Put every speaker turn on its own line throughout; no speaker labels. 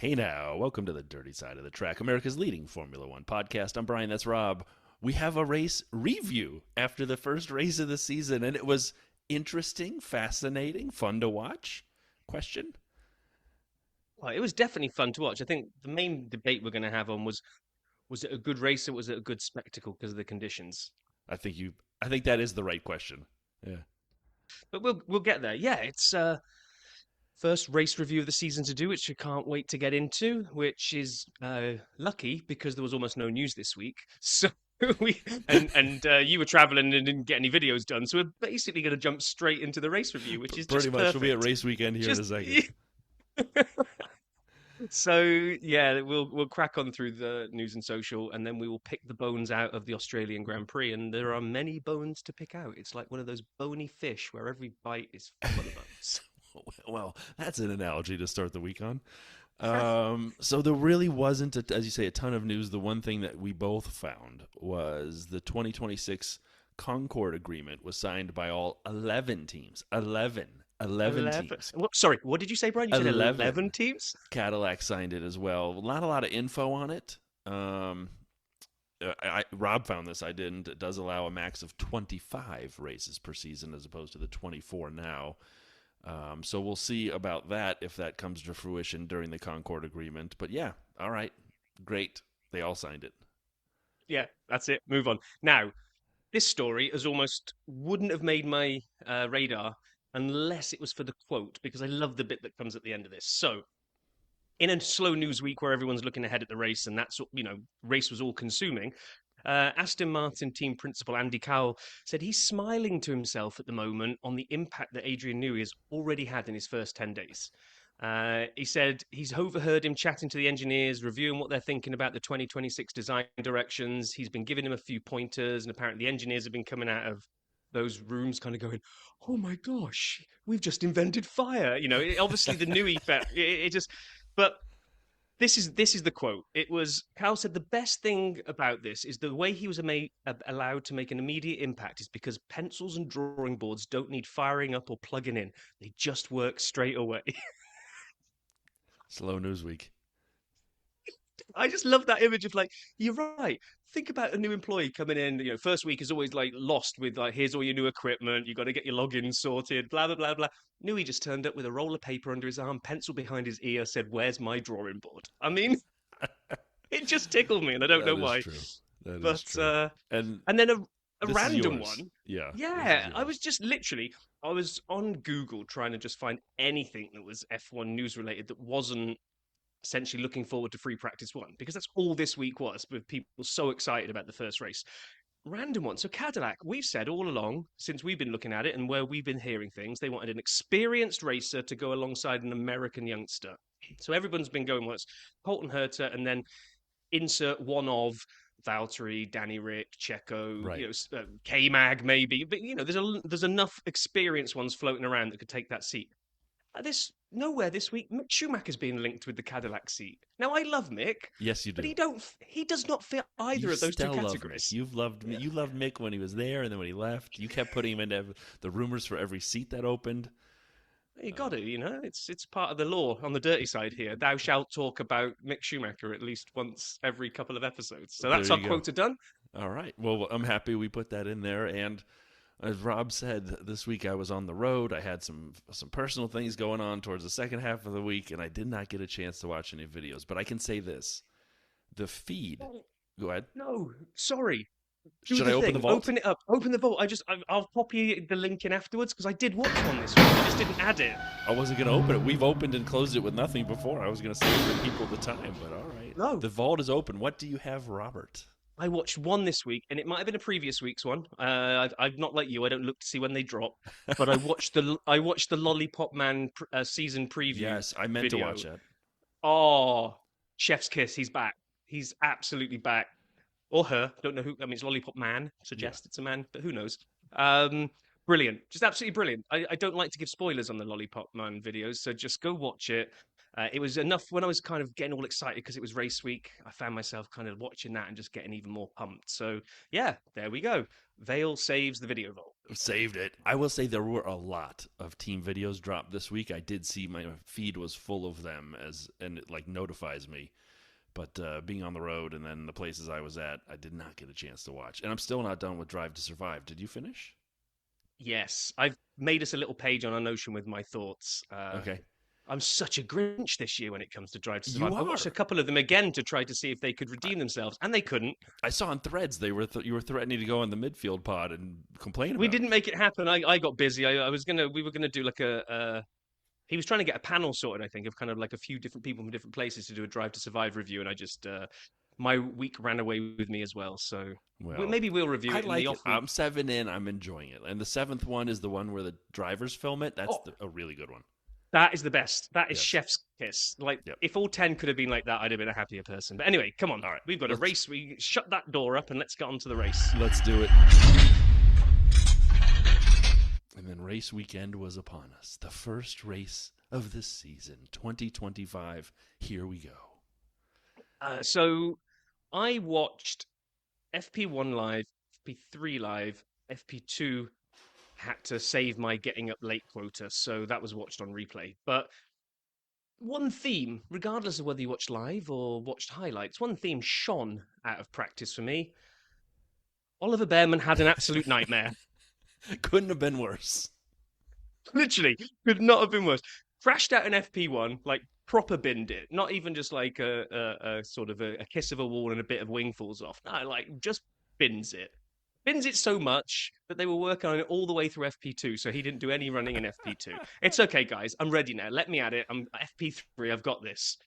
Hey now, welcome to the Dirty Side of the Track, America's leading Formula One podcast. I'm Brian, that's Rob. We have a race review after the first race of the season, and it was interesting, fascinating, fun to watch. Question?
Well, it was definitely fun to watch. I think the main debate we're going to have on was it a good race or was it a good spectacle because of the conditions?
I think that is the right question. Yeah.
But we'll get there. Yeah, it's first race review of the season to do, which I can't wait to get into. Which is lucky because there was almost no news this week. So we and you were traveling and didn't get any videos done. So we're basically going to jump straight into the race review, which is
Pretty
just
much. We'll be at
perfect.
race weekend here in a
Just
second.
So yeah, we'll crack on through the news and social, and then we will pick the bones out of the Australian Grand Prix. And there are many bones to pick out. It's like one of those bony fish where every bite is full of bones.
Well, that's an analogy to start the week on. So there really wasn't, as you say, a ton of news. The one thing that we both found was the 2026 Concord Agreement was signed by all 11 teams. 11 teams.
Sorry, what did you say, Brian? You said 11
11.
teams?
Cadillac signed it as well. Not a lot of info on it. Rob found this. I didn't. It does allow a max of 25 races per season as opposed to the 24 now. So we'll see about that if that comes to fruition during the Concord Agreement. But yeah, all right, great. They all signed it.
Yeah, that's it. Move on. Now, this story as almost wouldn't have made my radar unless it was for the quote, because I love the bit that comes at the end of this. So, in a slow news week where everyone's looking ahead at the race and that's, race was all consuming, Aston Martin team principal Andy Cowell said he's smiling to himself at the moment on the impact that Adrian Newey has already had in his first 10 days. He said he's overheard him chatting to the engineers, reviewing what they're thinking about the 2026 design directions. He's been giving him a few pointers, and apparently the engineers have been coming out of those rooms kind of going, oh my gosh, we've just invented fire. Obviously the Newey effect, it just, but this is the quote. It was Cal said the best thing about this is the way he was allowed to make an immediate impact is because pencils and drawing boards don't need firing up or plugging in; they just work straight away.
Slow news week.
I just love that image of like, you're right. Think about a new employee coming in. First week is always like lost with like, here's all your new equipment. You got to get your login sorted. Blah blah blah blah. Newey just turned up with a roll of paper under his arm, pencil behind his ear, said, "Where's my drawing board?" I mean, it just tickled me, and I don't know
That is
why.
true. That is
But
true. And
and then a
this is
random
yours.
one.
Yeah, this is
Yeah, I
yours.
was just literally I was on Google trying to just find anything that was F1 news related that wasn't essentially looking forward to free practice one, because that's all this week was, with people so excited about the first race. Random one. So Cadillac, we've said all along since we've been looking at it and where we've been hearing things, they wanted an experienced racer to go alongside an American youngster. So everyone's been going, well, it's Colton Herta and then insert one of Valtteri, Danny Rick, Checo,
Right.
K-Mag maybe, but there's enough experienced ones floating around that could take that seat. This nowhere this week. Mick Schumacher's being linked with the Cadillac seat. Now I love Mick,
Yes, you
but
do.
he does not fit either
You
of those two
still love Mick.
categories.
You've loved
Yeah.
You loved Mick when he was there, and then when he left, you kept putting him into the rumors for every seat that opened.
You got
Um,
to, it's part of the law on the dirty side here. Thou shalt talk about Mick Schumacher at least once every couple of episodes. So
there
that's our
you go.
quota done.
All right. Well, I'm happy we put that in there. And as Rob said, this week I was on the road. I had some personal things going on towards the second half of the week, and I did not get a chance to watch any videos. But I can say this: the feed.
Oh,
Go ahead.
no, sorry. Do
Should I
the
open the
thing.
vault?
Open it up. Open the vault. I'll copy the link in afterwards because I did watch one this week. I just didn't add it.
I wasn't going to open it. We've opened and closed it with nothing before. I was going to save for people the time, but all right.
No,
The vault is open. What do you have, Robert?
I watched one this week, and it might have been a previous week's one. I'm not like you; I don't look to see when they drop. But I watched the Lollipop Man season preview
Yes, I meant to
video.
watch that.
Oh, Chef's kiss! He's back. He's absolutely back. Or her. Don't know who. I mean, it's Lollipop Man.
Yeah.
Suggest it's a man, but who knows? Um, Brilliant. Just absolutely brilliant. I don't like to give spoilers on the Lollipop Man videos, so just go watch it. It was enough when I was kind of getting all excited because it was race week. I found myself kind of watching that and just getting even more pumped. So yeah, there we go. Vale saves the video vault.
Saved it. I will say there were a lot of team videos dropped this week. I did see my feed was full of them and it like notifies me. But being on the road and then the places I was at, I did not get a chance to watch. And I'm still not done with Drive to Survive. Did you finish?
Yes, I've made us a little page on our Notion with my thoughts.
Okay.
I'm such a Grinch this year when it comes to Drive to
You
Survive. I watched
are.
a couple of them again to try to see if they could redeem themselves, and they couldn't.
I saw on Threads you were threatening to go in the midfield pod and complain
We
about
didn't make it happen. I got busy. We were gonna do like he was trying to get a panel sorted, I think, of kind of like a few different people from different places to do a Drive to Survive review, and I just my week ran away with me as well. So
Well,
maybe we'll review
I
it in
like
the
it.
off week.
I'm 7 in. I'm enjoying it. And the 7th one is the one where the drivers film it. That's
Oh,
a really good one.
that is the best. That is
Yes.
chef's kiss. Like,
Yep.
if all 10 could have been like that, I'd have been a happier person. But anyway, come on.
All right,
We've got a
let's-
race. We shut that door up and let's get on to the race.
Let's do it. And then race weekend was upon us. The first race of the season, 2025. Here we go.
So I watched FP1 live, FP3 live, FP2 had to save my getting up late quota, so that was watched on replay. But one theme, regardless of whether you watched live or watched highlights, one theme shone out of practice for me. Oliver Behrman had an absolute nightmare.
Couldn't have been worse.
Literally, could not have been worse. Crashed out in FP1, like proper binned it. Not even just like a sort of a kiss of a wall and a bit of wing falls off. No, like just bins it. Bins it so much that they were working on it all the way through FP2, so he didn't do any running in FP2. It's okay, guys. I'm ready now. Let me at it. I'm FP3. I've got this.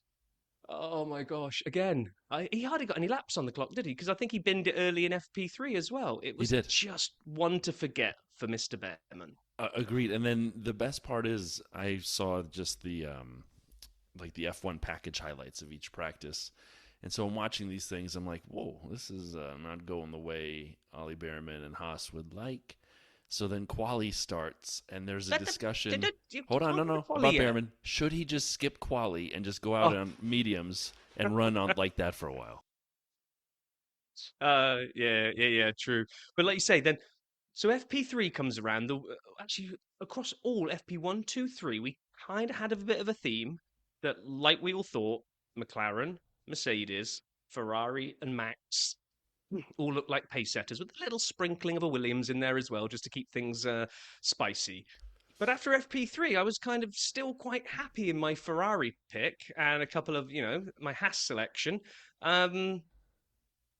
Oh my gosh! Again, he hardly got any laps on the clock, did he? Because I think he binned it early in FP3 as well. It was
did.
just one to forget for Mr. Behrman.
Agreed. And then the best part is I saw just the like the F1 package highlights of each practice. And so I'm watching these things. I'm like, whoa, this is not going the way Ollie Behrman and Haas would like. So then Qualy starts, and there's a discussion. Hold on, no, about Behrman. Should he just skip Qualy and just go out on mediums and run on like that for a while?
Yeah, true. But like you say, then so FP3 comes around. Actually, across all FP1, 2, 3, we kind of had a bit of a theme that, like we all thought, McLaren, Mercedes, Ferrari, and Max all look like pace setters with a little sprinkling of a Williams in there as well, just to keep things spicy. But after FP3, I was kind of still quite happy in my Ferrari pick and a couple of, my Haas selection.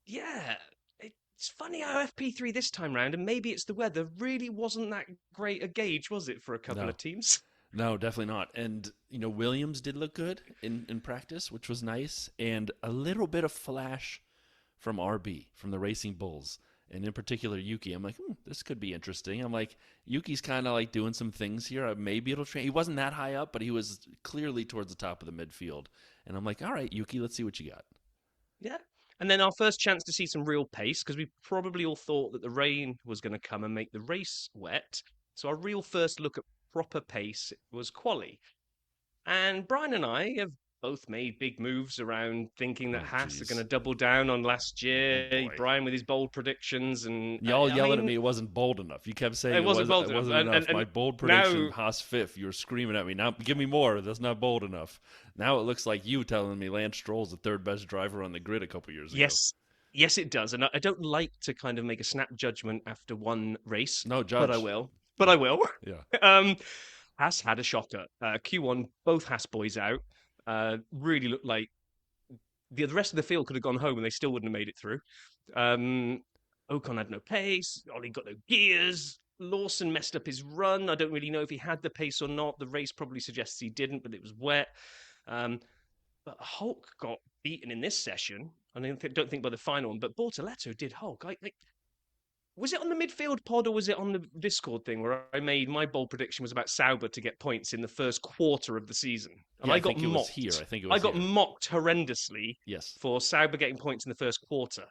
Yeah, it's funny how FP3 this time round, and maybe it's the weather, really wasn't that great a gauge, was it, for a couple of teams?
No, definitely not. And, Williams did look good in practice, which was nice. And a little bit of flash from RB, from the Racing Bulls. And in particular, Yuki. I'm like, this could be interesting. I'm like, Yuki's kind of like doing some things here. Maybe it'll train. He wasn't that high up, but he was clearly towards the top of the midfield. And I'm like, all right, Yuki, let's see what you got.
Yeah. And then our first chance to see some real pace, because we probably all thought that the rain was going to come and make the race wet. So our real first look at proper pace was Qualy. And Brian and I have both made big moves around thinking that Haas are going to double down on last year. Brian with his bold predictions. And
y'all yelling at me it wasn't bold enough. You kept saying
it wasn't bold enough.
And my bold prediction,
now,
Haas fifth. You were screaming at me. Now, give me more. That's not bold enough. Now it looks like you telling me Lance Stroll's the third best driver on the grid a couple years ago.
Yes, it does. And I don't like to kind of make a snap judgment after one race.
No, judge.
But I will.
Yeah.
Haas had a shocker. Q1, both Haas boys out. Really looked like the rest of the field could have gone home and they still wouldn't have made it through. Ocon had no pace. Ollie got no gears. Lawson messed up his run. I don't really know if he had the pace or not. The race probably suggests he didn't, but it was wet. But Hulk got beaten in this session. I don't think by the final one, but Bortoletto did Hulk. Was it on the midfield pod or was it on the Discord thing where I made my bold prediction was about Sauber to get points in the first quarter of the season? And I got mocked. I got mocked horrendously for Sauber getting points in the first quarter.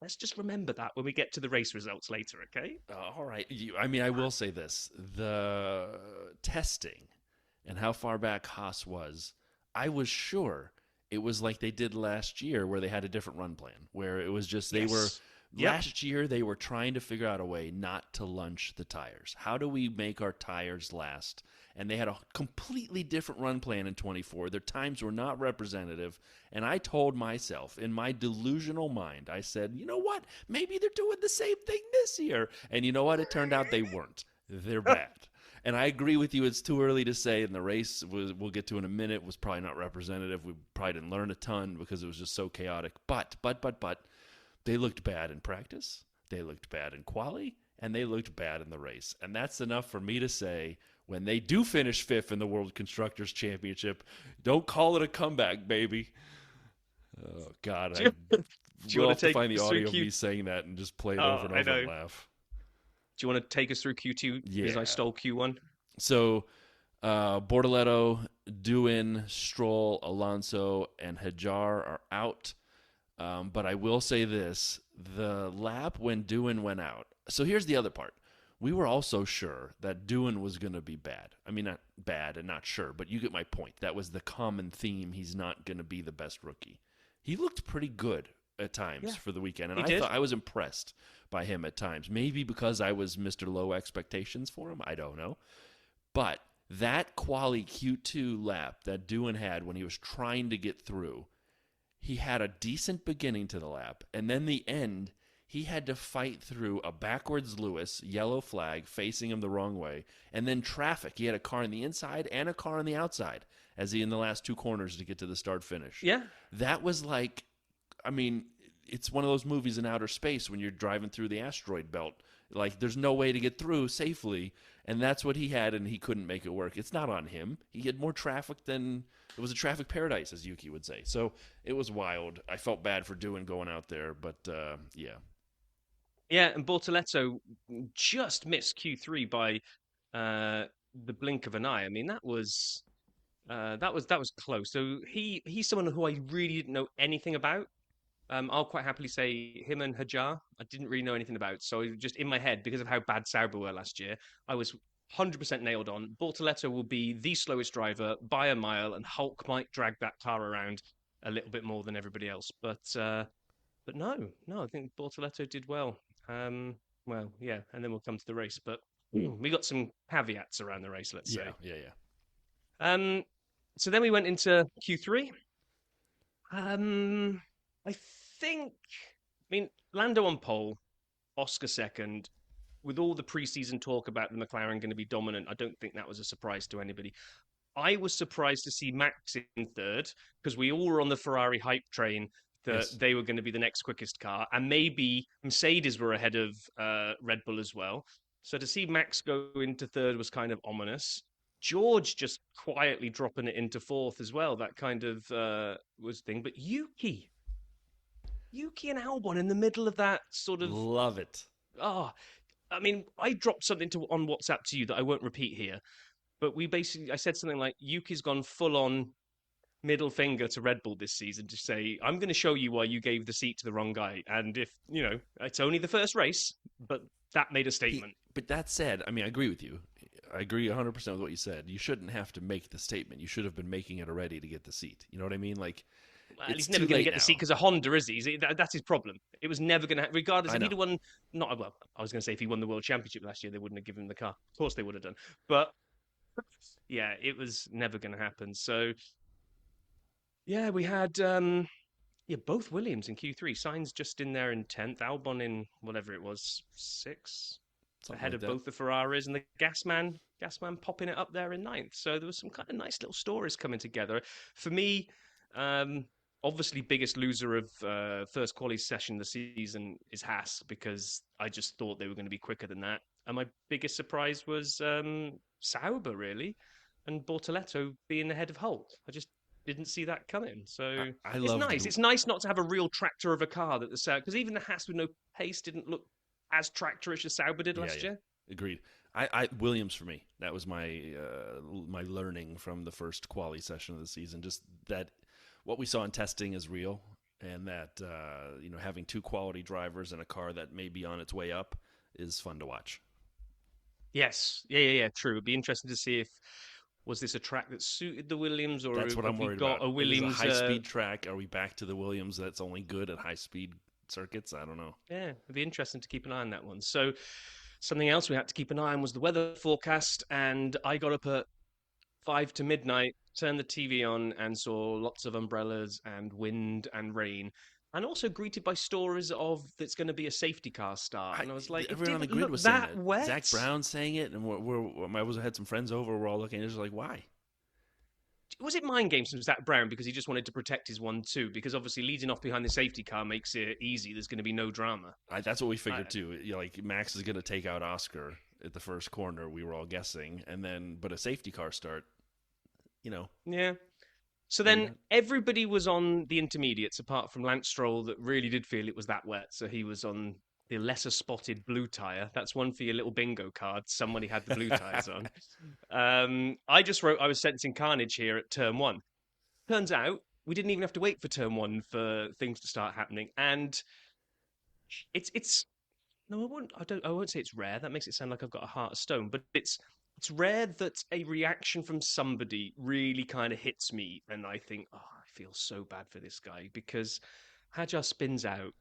Let's just remember that when we get to the race results later, okay?
All right. I will say this. The testing and how far back Haas was, I was sure it was like they did last year where they had a different run plan, where it was just they were
Yes. Yep.
last year they were trying to figure out a way not to lunch the tires. How do we make our tires last? And they had a completely different run plan in 24. Their times were not representative, and I told myself in my delusional mind, I said, "You know what? Maybe they're doing the same thing this year." And you know what? It turned out they weren't. They're bad. And I agree with you. It's too early to say. And the race we'll get to in a minute was probably not representative. We probably didn't learn a ton because it was just so chaotic. But they looked bad in practice. They looked bad in quali, and they looked bad in the race. And that's enough for me to say when they do finish fifth in the World Constructors Championship, don't call it a comeback, baby. Oh God,
Do you, do you
we'll
want
have
to
to
take
find the
us through
audio of
Q?
me saying that and just play it
Oh,
over and
I
over
know.
and laugh.
Do you want to take us through Q2 because I
Yeah.
stole Q1?
So Bortoleto, Doohan, Stroll, Alonso, and Hajar are out. But I will say this. The lap when Doohan went out. So here's the other part. We were also sure that Doohan was going to be bad. I mean, not bad and not sure, but you get my point. That was the common theme. He's not going to be the best rookie. He looked pretty good at times
Yeah,
for the weekend, and
he
I
did.
thought I was impressed by him at times. Maybe because I was Mr. Low Expectations for him. I don't know. But that quali Q2 lap that Doohan had when he was trying to get through, he had a decent beginning to the lap, and then the end, he had to fight through a backwards Lewis, yellow flag, facing him the wrong way, and then traffic. He had a car on the inside and a car on the outside as he in the last two corners to get to the start finish.
Yeah.
That was like, I mean, it's one of those movies in outer space when you're driving through the asteroid belt. Like, there's no way to get through safely, and that's what he had, and he couldn't make it work. It's not on him. He had more traffic than it was a traffic paradise, as Yuki would say. So it was wild. I felt bad for Doohan going out there, but yeah.
Yeah, and Bortoleto just missed Q3 by the blink of an eye. I mean, that was close. So he's someone who I really didn't know anything about. I'll quite happily say him and Hajar. I didn't really know anything about. So just in my head, because of how bad Sauber were last year, I was 100% nailed on. Bortoleto will be the slowest driver by a mile, and Hulk might drag that car around a little bit more than everybody else. But no, I think Bortoleto did well. Um, well, yeah, and then we'll come to the race. But we got some caveats around the race, let's
Yeah,
say.
yeah, yeah.
Um, so then we went into Q3. Um, I think, I mean, Lando on pole, Oscar second. With all the preseason talk about the McLaren going to be dominant, I don't think that was a surprise to anybody. I was surprised to see Max in third because we all were on the Ferrari hype train that
Yes.
they were going to be the next quickest car, and maybe Mercedes were ahead of Red Bull as well. So to see Max go into third was kind of ominous. George just quietly dropping it into fourth as well. That kind of was thing. But Yuki and Albon in the middle of that sort of
Love it.
oh, I mean, I dropped something on WhatsApp to you that I won't repeat here. But I said something like Yuki's gone full on middle finger to Red Bull this season to say, I'm going to show you why you gave the seat to the wrong guy. And if, it's only the first race, but that made a statement.
But that said, I mean, I agree with you. I agree 100% with what you said. You shouldn't have to make the statement. You should have been making it already to get the seat. You know what I mean? Like,
Well,
it's
he's never
too
going to
late
get the
now.
seat because of Honda, is he? That's his problem. It was never going to, regardless,
I
if
know.
he'd have won, not, well, I was going to say if he won the World Championship last year, they wouldn't have given him the car. Of course they would have done. But yeah, it was never going to happen. So yeah, we had both Williams in Q3. Sainz just in there in 10th, Albon in whatever it was, 6th,
Something
ahead
like
of
that.
both the Ferraris, and the Gasman popping it up there in 9th. So there was some kind of nice little stories coming together. For me, obviously biggest loser of first quali session of the season is Haas, because I just thought they were going to be quicker than that. And my biggest surprise was Sauber, really, and Bortoleto being ahead of Hulk. I just didn't see that coming.
I,
So
I
it's
loved
nice. It's nice not to have a real tractor of a car that the Sauber, because even the Haas with no pace didn't look as tractorish as Sauber did
Yeah,
last
yeah.
year.
Agreed. I Williams for me. That was my learning from the first quali session of the season. Just that what we saw in testing is real, and that having two quality drivers in a car that may be on its way up is fun to watch.
Yes, yeah. True. It'd be interesting to see if Was this a track that suited the Williams, or
That's what I'm
have we
worried
got
about.
a
It is a
Williams?
high-speed track. Are we back to the Williams that's only good at high-speed circuits? I don't know.
Yeah, it'd be interesting to keep an eye on that one. So, something else we had to keep an eye on was the weather forecast, and I got up at 5 to midnight, turned the TV on, and saw lots of umbrellas and wind and rain, and also greeted by stories of that's going to be a safety car start. And I was like, it
Everyone on the
didn't
grid
look
was saying
that
that.
wet.
Zach Brown saying it, and I had some friends over. We're all looking. It's just like, why?
Was it mind games from Zach Brown because he just wanted to protect his 1-2? Because obviously leading off behind the safety car makes it easy. There's going to be no drama.
That's what we figured too. Like Max is going to take out Oscar at the first corner. We were all guessing, and then but a safety car start.
Yeah. So then everybody was on the intermediates apart from Lance Stroll that really did feel it was that wet. So he was on the lesser spotted blue tyre. That's one for your little bingo card. Somebody had the blue tyres on. I just wrote I was sensing carnage here at turn 1. Turns out we didn't even have to wait for turn 1 for things to start happening. And it's no, I won't say it's rare. That makes it sound like I've got a heart of stone, but it's rare that a reaction from somebody really kind of hits me, and I think, oh, I feel so bad for this guy, because Hajar spins out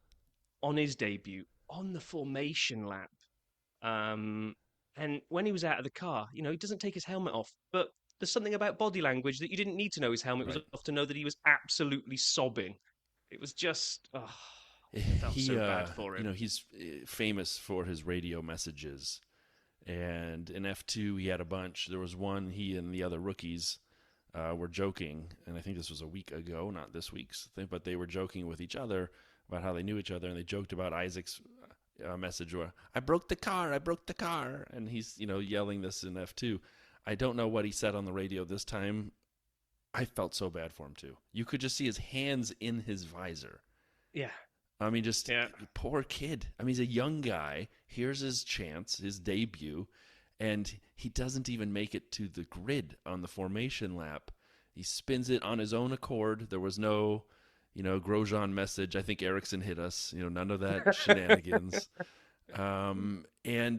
on his debut on the formation lap. And when he was out of the car, he doesn't take his helmet off, but there's something about body language that you didn't need to know his helmet was off to know that he was absolutely sobbing. It was just, I felt so bad for him.
He's famous for his radio messages. And in F2, he had a bunch. There was one, he and the other rookies were joking, and I think this was a week ago, not this week's thing, but they were joking with each other about how they knew each other, and they joked about Isaac's message where, I broke the car, and he's, yelling this in F2. I don't know what he said on the radio this time. I felt so bad for him, too. You could just see his hands in his visor.
Yeah.
I mean, poor kid. I mean, he's a young guy. Here's his chance, his debut, and he doesn't even make it to the grid on the formation lap. He spins it on his own accord. There was no, Grosjean message. I think Ericsson hit us. None of that shenanigans. And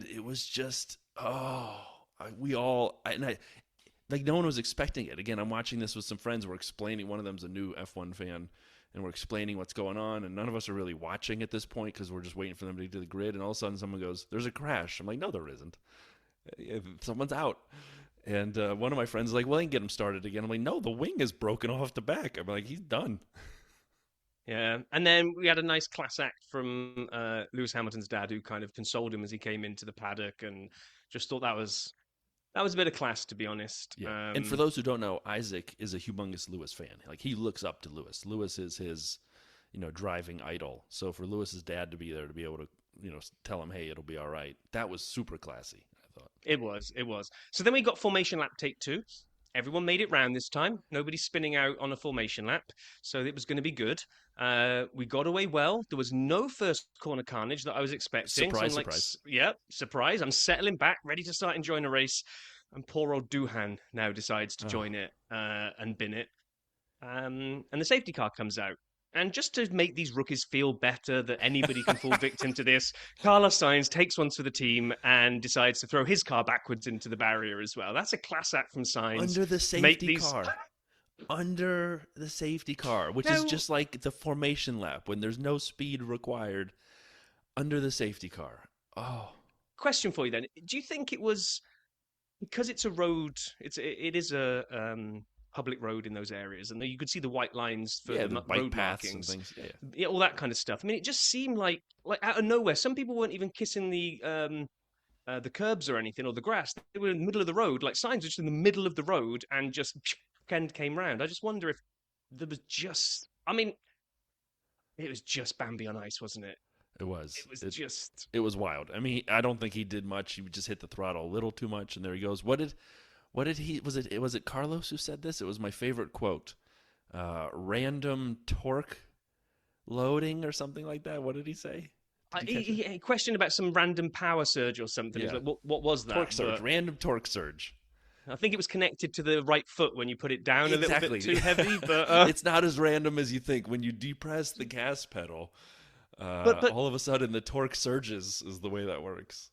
it was just, like no one was expecting it. Again, I'm watching this with some friends. We're explaining. One of them's a new F1 fan. And we're explaining what's going on, and none of us are really watching at this point because we're just waiting for them to get to the grid, and all of a sudden someone goes, there's a crash. I'm like, no, there isn't. Someone's out. And one of my friends is like, well, I can get him started again. I'm like, no, the wing is broken off the back. I'm like, he's done.
Yeah, and then we had a nice class act from Lewis Hamilton's dad, who kind of consoled him as he came into the paddock, and just thought that was a bit of class, to be honest.
Yeah. And for those who don't know, Isaac is a humongous Lewis fan. Like, he looks up to Lewis. Lewis is his, driving idol. So for Lewis's dad to be there to be able to, tell him, hey, it'll be all right, that was super classy, I thought.
It was. So then we got formation lap take 2. Everyone made it round this time. Nobody's spinning out on a formation lap. So it was going to be good. We got away well. There was no first corner carnage that I was expecting.
Surprise.
Yeah, surprise. I'm settling back, ready to start enjoying a race. And poor old Doohan now decides to join it and bin it. And the safety car comes out. And just to make these rookies feel better that anybody can fall victim to this, Carlos Sainz takes one for the team and decides to throw his car backwards into the barrier as well. That's a class act from Sainz.
Under the safety car. Under the safety car, which is just like the formation lap when there's no speed required. Under the safety car. Oh.
Question for you then. Do you think it was because it's a road, it is a public road in those areas, and you could see the white lines for the road markings,
and things.
Yeah, all that kind of stuff. I mean, it just seemed like out of nowhere. Some people weren't even kissing the curbs or anything, or the grass. They were in the middle of the road, like signs were just in the middle of the road, and just came round. I just wonder if there was just, it was just Bambi on ice, wasn't it?
It was.
It
was wild. I mean, I don't think he did much. He just hit the throttle a little too much, and there he goes. What did he? Was it Carlos who said this? It was my favorite quote. Random torque loading or something like that. What did he say?
He questioned about some random power surge or something.
Yeah.
Like, what was that?
Torque surge. Random torque surge.
I think it was connected to the right foot when you put it down a little bit too heavy. But
it's not as random as you think. When you depress the gas pedal, but all of a sudden the torque surges is the way that works.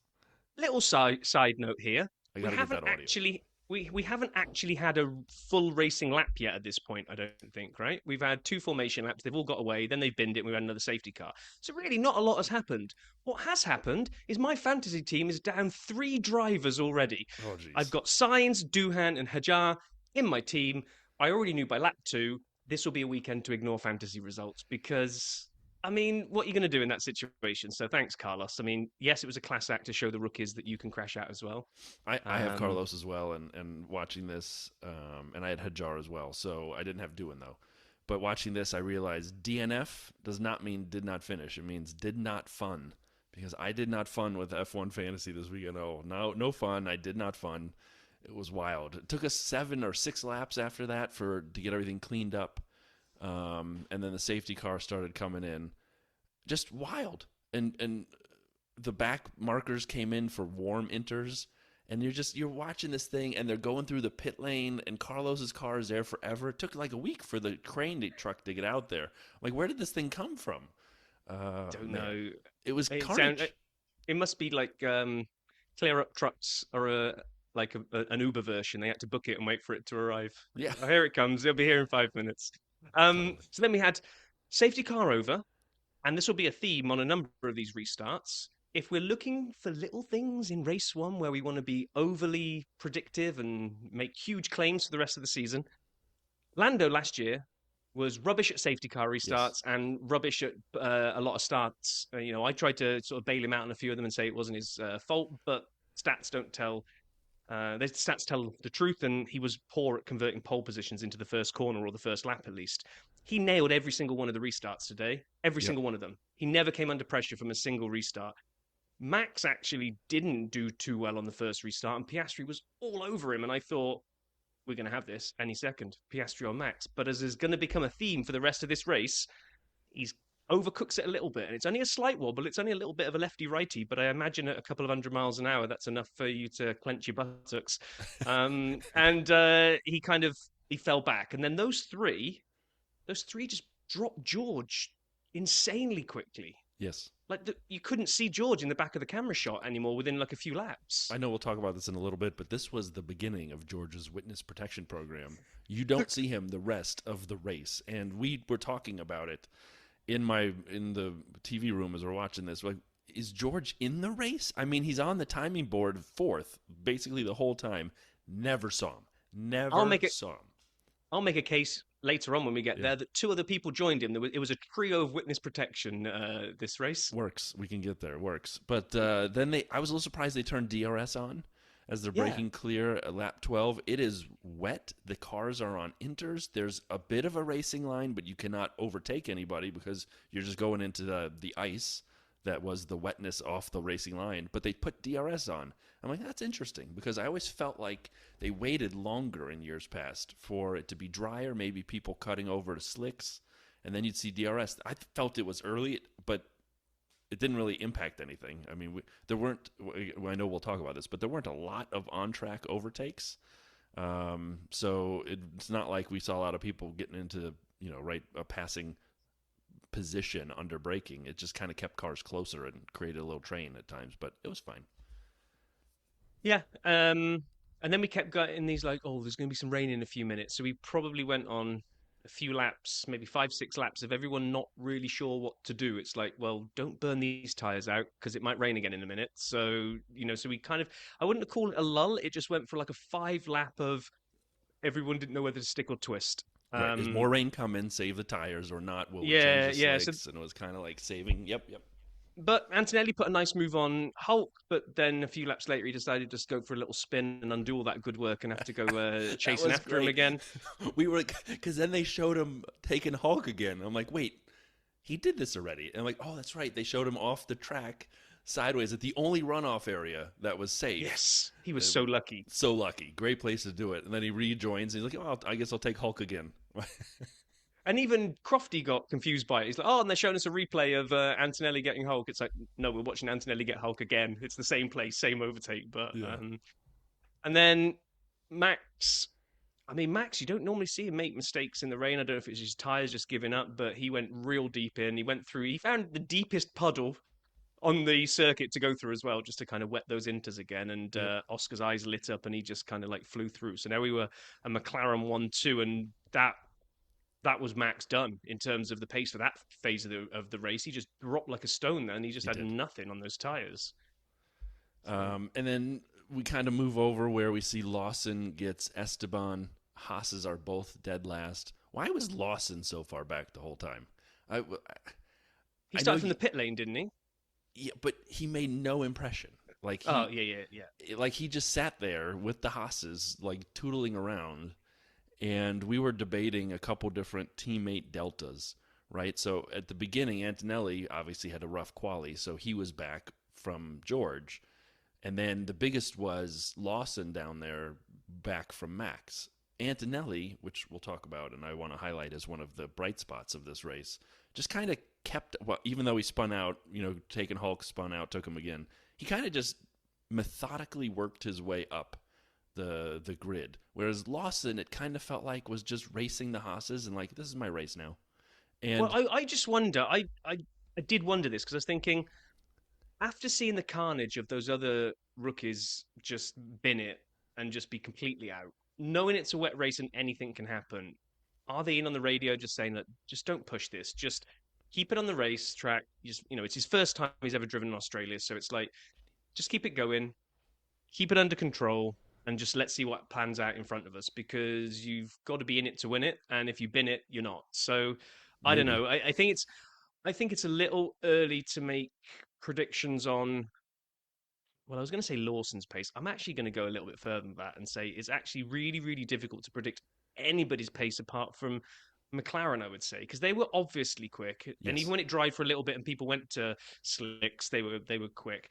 Little side note here.
I gotta get that audio.
we haven't actually had a full racing lap yet at this point, I don't think, right? We've had two formation laps, they've all got away, then they've binned it, and we've had another safety car. So really not a lot has happened. What has happened is my fantasy team is down three drivers already.
Oh,
I've
geez.
got Sainz, Doohan, and Hajar in my team. I already knew by lap two this will be a weekend to ignore fantasy results because I mean, what are you going to do in that situation? So thanks, Carlos. I mean, yes, it was a class act to show the rookies that you can crash out as well.
I have
Um,
Carlos as well, and watching this, and I had Hajar as well, so I didn't have Doohan though. But watching this, I realized DNF does not mean did not finish. It means did not fun, because I did not fun with F1 fantasy this weekend. Oh, no fun. I did not fun. It was wild. It took us 7 or 6 laps after that to get everything cleaned up, and then the safety car started coming in. Just wild, and the back markers came in for warm inters, and you're watching this thing, and they're going through the pit lane, and Carlos's car is there forever. It took like a week for the truck to get out there. Like, where did this thing come from?
don't
Man,
know.
it was
It sound
carnage.
it must be like clear up trucks or an Uber version. They had to book it and wait for it to arrive.
Yeah,
Oh, here it comes. It'll be here in 5 minutes.
totally.
So then we had safety car over, and this will be a theme on a number of these restarts. If we're looking for little things in race one where we want to be overly predictive and make huge claims for the rest of the season, Lando last year was rubbish at safety car
Yes.
restarts and rubbish at a lot of starts. I tried to sort of bail him out on a few of them and say it wasn't his fault, but stats don't tell. The stats tell the truth, and he was poor at converting pole positions into the first corner or the first lap, at least. He nailed every single one of the restarts today, every
Yep.
single one of them. He never came under pressure from a single restart. Max actually didn't do too well on the first restart, and Piastri was all over him. And I thought, we're going to have this any second, Piastri on Max. But as is going to become a theme for the rest of this race, he's overcooks it a little bit. And it's only a slight wobble. It's only a little bit of a lefty righty, but I imagine at a couple of 100 miles an hour, that's enough for you to clench your buttocks. And he fell back. And then those three just dropped George insanely quickly.
Yes.
You couldn't see George in the back of the camera shot anymore within like a few laps.
I know we'll talk about this in a little bit, but this was the beginning of George's witness protection program. You don't see him the rest of the race, and we were talking about it in the TV room as we're watching this. Like, is George in the race? I mean, he's on the timing board fourth basically the whole time. Never saw him.
I'll
Never
make it.
saw him.
I'll make a case later on when we get
Yeah.
there that two other people joined him. It was a trio of witness protection this race.
Works. We can get there. Works. But then I was a little surprised they turned DRS on as they're
Yeah,
breaking clear at lap 12. It is wet. The cars are on inters. There's a bit of a racing line, but you cannot overtake anybody because you're just going into the ice that was the wetness off the racing line. But they put DRS on. I'm like, that's interesting because I always felt like they waited longer in years past for it to be drier, maybe people cutting over to slicks, and then you'd see DRS. I felt it was early, but it didn't really impact anything. I mean, there weren't. I know we'll talk about this, but there weren't a lot of on-track overtakes. So it's not like we saw a lot of people getting into right a passing position under braking. It just kind of kept cars closer and created a little train at times, but it was fine.
yeah. And then we kept getting these like, oh, there's going to be some rain in a few minutes. So we probably went on a few laps, maybe 5, 6 laps of everyone not really sure what to do. It's like, well, don't burn these tires out because it might rain again in a minute. So we kind of, I wouldn't call it a lull. It just went for like a 5 lap of everyone didn't know whether to stick or twist.
Right? Is more rain coming? Save the tires or not? Will we change
Yeah,
the
yeah. So
slicks? And it was kind of like saving. Yep, yep.
But Antonelli put a nice move on Hulk, but then a few laps later he decided to just go for a little spin and undo all that good work and have to go
That
chasing
was
after him
great.
again.
We were because then they showed him taking Hulk again. I'm like, wait, he did this already. And I'm like, oh, that's right. They showed him off the track sideways at the only runoff area that was safe.
Yes, he was
Uh,
so lucky.
so lucky. Great place to do it. And then he rejoins. And he's like, oh, I guess I'll take Hulk again.
And even Crofty got confused by it. He's like, oh, and they're showing us a replay of Antonelli getting Hulk. It's like, no, we're watching Antonelli get Hulk again. It's the same place, same overtake. But
Yeah.
and then Max. I mean, Max, you don't normally see him make mistakes in the rain. I don't know if it's his tires just giving up, but he went real deep in. He went through. He found the deepest puddle on the circuit to go through as well, just to kind of wet those inters again. And
Yep.
Oscar's eyes lit up, and he just kind of like flew through. So now we were a McLaren 1-2, and that was Max done in terms of the pace for that phase of the race. He just dropped like a stone there, and he just
He
had
did.
nothing on those tires. So,
And then we kind of move over where we see Lawson gets Esteban. Haas's are both dead last. Why was Lawson so far back the whole time? I,
he
I know
started from the pit lane, didn't he?
yeah, but he made no impression. Like
Oh, yeah.
like he just sat there with the Haas's, like tootling around, and we were debating a couple different teammate deltas, right? So at the beginning, Antonelli obviously had a rough quali, so he was back from George. And then the biggest was Lawson down there back from Max. Antonelli, which we'll talk about and I want to highlight as one of the bright spots of this race, just kind of kept, well, even though he spun out, taking Hulk, spun out, took him again, he kind of just methodically worked his way up the grid. Whereas Lawson, it kind of felt like was just racing the Haas's and like, this is my race now. And
Well, I just wonder. I did wonder this because I was thinking, after seeing the carnage of those other rookies just bin it and just be completely out, knowing it's a wet race and anything can happen, are they in on the radio just saying that just don't push this, just keep it on the racetrack? It's his first time he's ever driven in Australia, so it's like just keep it going, keep it under control, and just let's see what plans out in front of us because you've got to be in it to win it, and if you bin it, you're not. So I don't
maybe.
know. I think it's a little early to make predictions on. Well, I was going to say Lawson's pace. I'm actually going to go a little bit further than that and say it's actually really, really difficult to predict anybody's pace apart from McLaren, I would say, because they were obviously quick, and even
Yes.
when it dried for a little bit and people went to slicks, they were quick.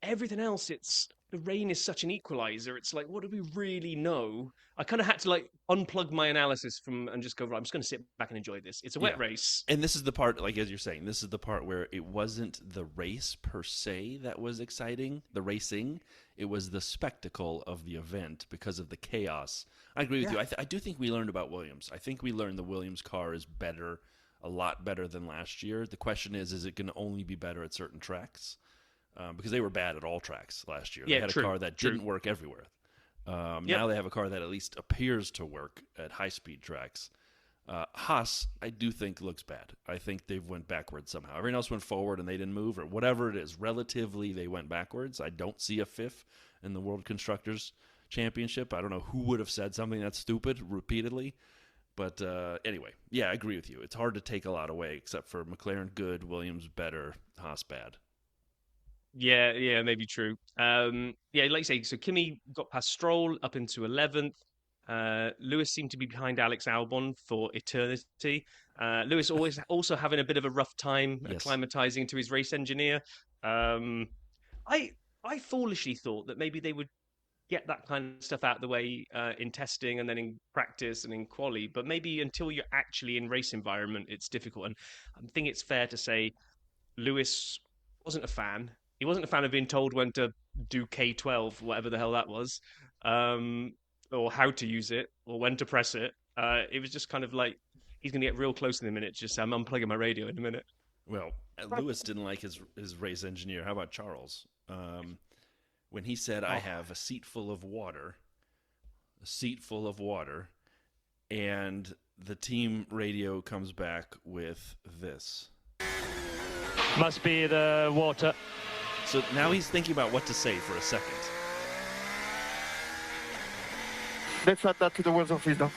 Everything else, it's the rain is such an equalizer. It's like, what do we really know? I kind of had to like unplug my analysis from and just go, right, I'm just going to sit back and enjoy this. It's a wet
Yeah.
race.
And this is the part, like as you're saying, this is the part where it wasn't the race per se that was exciting, the racing. It was the spectacle of the event because of the chaos. I agree with
Yeah.
you. I do think we learned about Williams. I think we learned the Williams car is better, a lot better than last year. The question is it going to only be better at certain tracks? Because they were bad at all tracks last year. They
Yeah,
had a
true.
car that
True.
didn't work everywhere.
Yep.
Now they have a car that at least appears to work at high-speed tracks. Haas, I do think looks bad. I think they've went backwards somehow. Everyone else went forward and they didn't move, or whatever it is. Relatively, they went backwards. I don't see a fifth in the World Constructors Championship. I don't know who would have said something that's stupid repeatedly. But anyway, yeah, I agree with you. It's hard to take a lot away, except for McLaren good, Williams better, Haas bad.
Yeah, maybe true. Yeah, like you say, so Kimi got past Stroll up into 11th. Lewis seemed to be behind Alex Albon for eternity. Lewis always also having a bit of a rough time
Yes.
acclimatizing to his race engineer. Um, I I foolishly thought that maybe they would get that kind of stuff out of the way in testing and then in practice and in quali, but maybe until you're actually in race environment, it's difficult. And I think it's fair to say Lewis wasn't a fan. He wasn't a fan of being told when to do K12, whatever the hell that was, or how to use it, or when to press it. It was just kind of like he's going to get real close in a minute. Just I'm unplugging my radio in a minute.
Well, Lewis didn't like his race engineer. How about Charles? When he said, "I
Oh,
have a seat full of water," and the team radio comes back with this.
Must be the water.
So now he's thinking about what to say for a second.
Let's add that to the words of wisdom.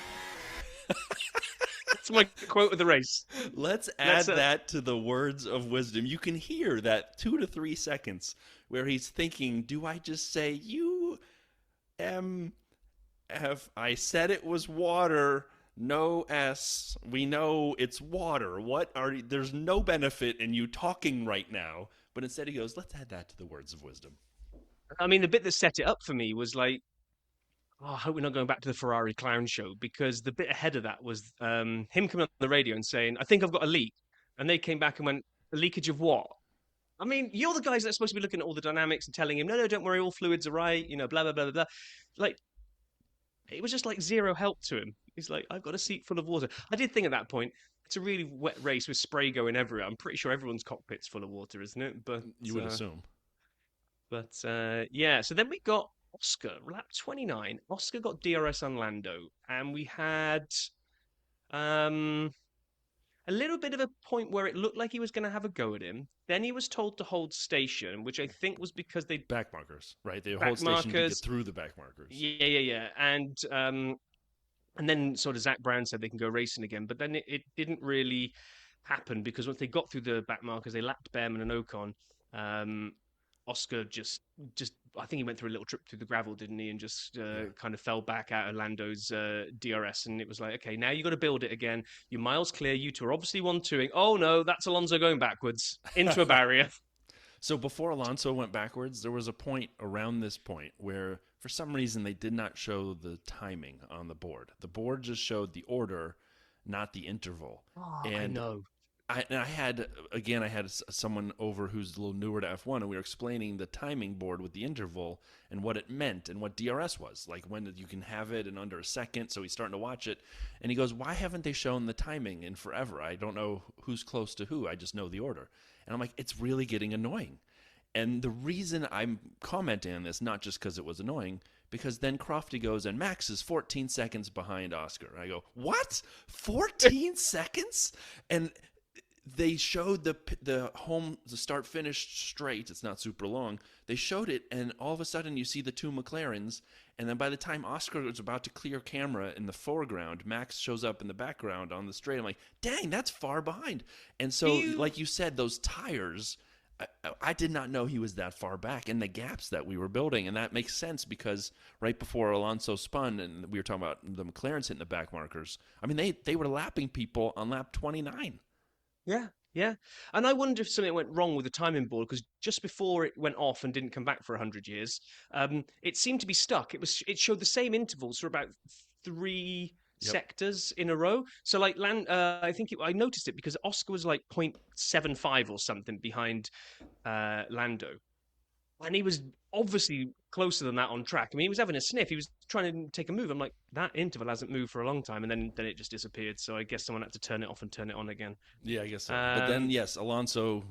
that's my quote of the race.
Let's add that to the words of wisdom. You can hear that 2 to 3 seconds where he's thinking, do I just say, you I said it was water, no S. We know it's water. There's no benefit in you talking right now. But instead he goes, let's add that to the words of wisdom.
I mean, the bit that set it up for me was like, oh, I hope we're not going back to the Ferrari clown show because the bit ahead of that was him coming on the radio and saying, I think I've got a leak. And they came back and went, a leakage of what? I mean, you're the guys that are supposed to be looking at all the dynamics and telling him, no, don't worry, all fluids are right, blah, blah, blah, blah, blah. Like, it was just like zero help to him. He's like, I've got a seat full of water. I did think at that point, it's a really wet race with spray going everywhere. I'm pretty sure everyone's cockpit's full of water, isn't it? But
You would assume.
But yeah, so then we got Oscar, lap 29. Oscar got DRS on Lando, and we had a little bit of a point where it looked like he was going to have a go at him. Then he was told to hold station, which I think was because they
Back markers, right? They
back
hold station to get
markers.
through the back markers.
Yeah. And then sort of Zach Brown said they can go racing again, but then it didn't really happen because once they got through the back markers, they lapped Behrman and Ocon. Oscar just I think he went through a little trip through the gravel, didn't he? And just kind of fell back out of Lando's DRS. And it was like, okay, now you got to build it again. You're miles clear. You two are obviously 1-2ing. Oh no, that's Alonso going backwards into a barrier.
So before Alonso went backwards, there was a point around this point where for some reason they did not show the timing on the board. The board just showed the order, not the interval.
Oh,
and
I know.
I had someone over who's a little newer to F1, and we were explaining the timing board with the interval and what it meant and what DRS was, like when you can have it in under a second. So he's starting to watch it, and he goes, "Why haven't they shown the timing in forever? I don't know who's close to who. I just know the order." And I'm like, it's really getting annoying. And the reason I'm commenting on this, not just because it was annoying, because then Crofty goes, and Max is 14 seconds behind Oscar. And I go, what? 14 seconds? And they showed the start finish straight. It's not super long. They showed it, and all of a sudden you see the two McLarens, and then by the time Oscar was about to clear camera in the foreground, Max shows up in the background on the straight. I'm like, dang, that's far behind. And so, like you said, those tires, I did not know he was that far back in the gaps that we were building, and that makes sense because right before Alonso spun, and we were talking about the McLarens hitting the back markers, I mean, they were lapping people on lap 29.
Yeah. And I wonder if something went wrong with the timing board because just before it went off and didn't come back for 100 years, it seemed to be stuck. It showed the same intervals for about three sectors in a row. So like I think I noticed it because Oscar was like 0.75 or something behind Lando. And he was obviously closer than that on track. I mean, he was having a sniff. He was trying to take a move. I'm like, that interval hasn't moved for a long time. And then it just disappeared. So I guess someone had to turn it off and turn it on again.
Yeah, I guess so. But then, yes, Alonso,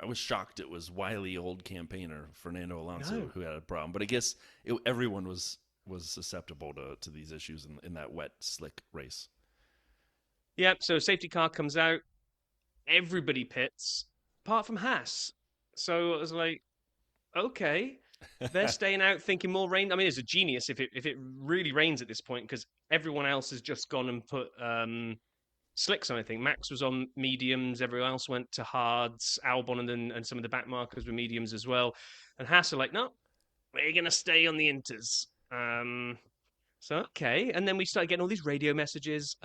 I was shocked it was wily old campaigner Fernando Alonso who had a problem. But I guess everyone was susceptible to these issues in that wet, slick race.
Yeah, so safety car comes out. Everybody pits, apart from Haas. So it was like, okay, they're staying out thinking more rain. I mean, it's a genius if it really rains at this point because everyone else has just gone and put slicks on. I think Max was on mediums. Everyone else went to hards. Albon and some of the back markers were mediums as well. And Haas are like, no, we're going to stay on the inters. So, okay. And then we started getting all these radio messages.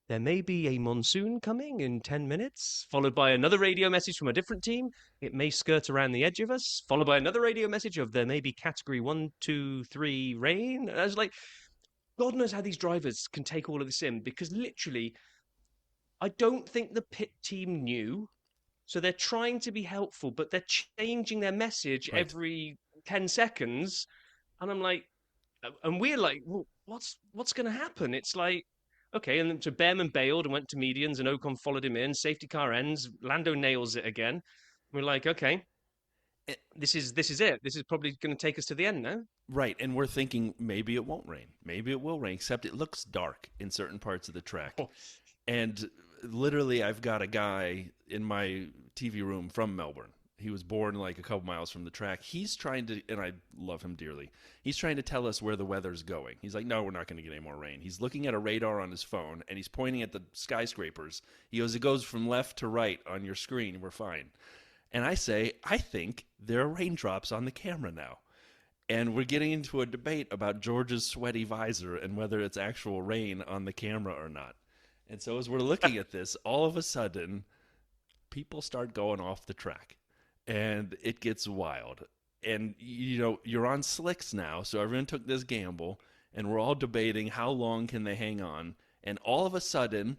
There may be a monsoon coming in 10 minutes, followed by another radio message from a different team. It may skirt around the edge of us, followed by another radio message of there may be category 1, 2, 3 rain. And I was like, God knows how these drivers can take all of this in because literally, I don't think the pit team knew. So they're trying to be helpful, but they're changing their message every 10 seconds. And I'm like, and we're like, well, what's going to happen? It's like, okay, and then so Behrman bailed and went to medians, and Ocon followed him in. Safety car ends. Lando nails it again. We're like, okay, this is it. This is probably going to take us to the end now.
Right, and we're thinking maybe it won't rain. Maybe it will rain, except it looks dark in certain parts of the track. And literally, I've got a guy in my TV room from Melbourne. He was born like a couple miles from the track. He's trying to, and I love him dearly, he's trying to tell us where the weather's going. He's like, no, we're not going to get any more rain. He's looking at a radar on his phone, and he's pointing at the skyscrapers. He goes, it goes from left to right on your screen. We're fine. And I say, I think there are raindrops on the camera now. And we're getting into a debate about George's sweaty visor and whether it's actual rain on the camera or not. And so as we're looking at this, all of a sudden, people start going off the track. And it gets wild. And, you're on slicks now, so everyone took this gamble, and we're all debating how long can they hang on. And all of a sudden,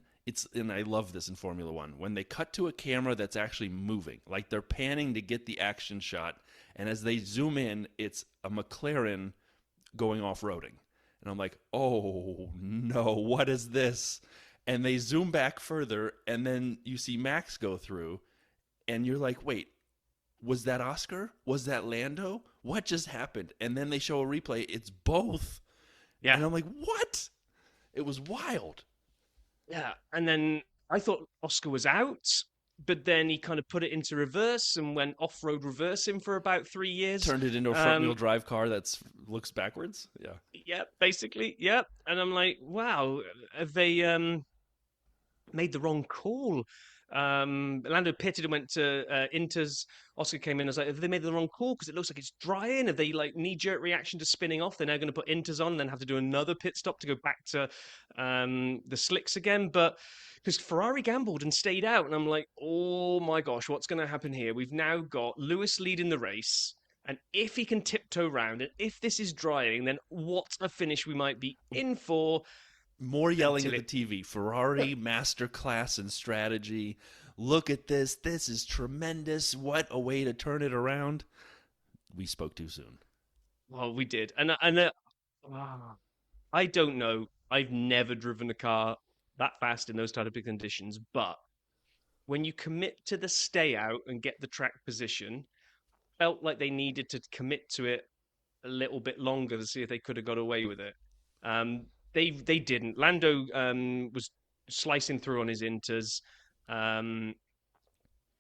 and I love this in Formula One, when they cut to a camera that's actually moving, like they're panning to get the action shot, and as they zoom in, it's a McLaren going off-roading. And I'm like, oh no, what is this? And they zoom back further, and then you see Max go through, and you're like, wait, was that Oscar? Was that Lando? What just happened? And then they show a replay. It's both.
Yeah.
And I'm like, what? It was wild.
Yeah. And then I thought Oscar was out, but then he kind of put it into reverse and went off-road reversing for about 3 years.
Turned it into a front-wheel drive car that looks backwards. Yeah.
Yeah, basically. Yeah. And I'm like, wow, have they made the wrong call? Lando pitted and went to Inters. Oscar came in. I was like, have they made the wrong call? Because it looks like it's drying. Have they like knee-jerk reaction to spinning off? They're now going to put Inters on and then have to do another pit stop to go back to the slicks again. But because Ferrari gambled and stayed out. And I'm like, oh my gosh, what's going to happen here? We've now got Lewis leading the race. And if he can tiptoe around, and if this is drying, then what a finish we might be in for.
More yelling at the TV. Ferrari masterclass in strategy. Look at this. This is tremendous. What a way to turn it around. We spoke too soon.
Well, we did. And I don't know. I've never driven a car that fast in those type of big conditions. But when you commit to the stay out and get the track position, felt like they needed to commit to it a little bit longer to see if they could have got away with it. They didn't. Lando was slicing through on his inters. And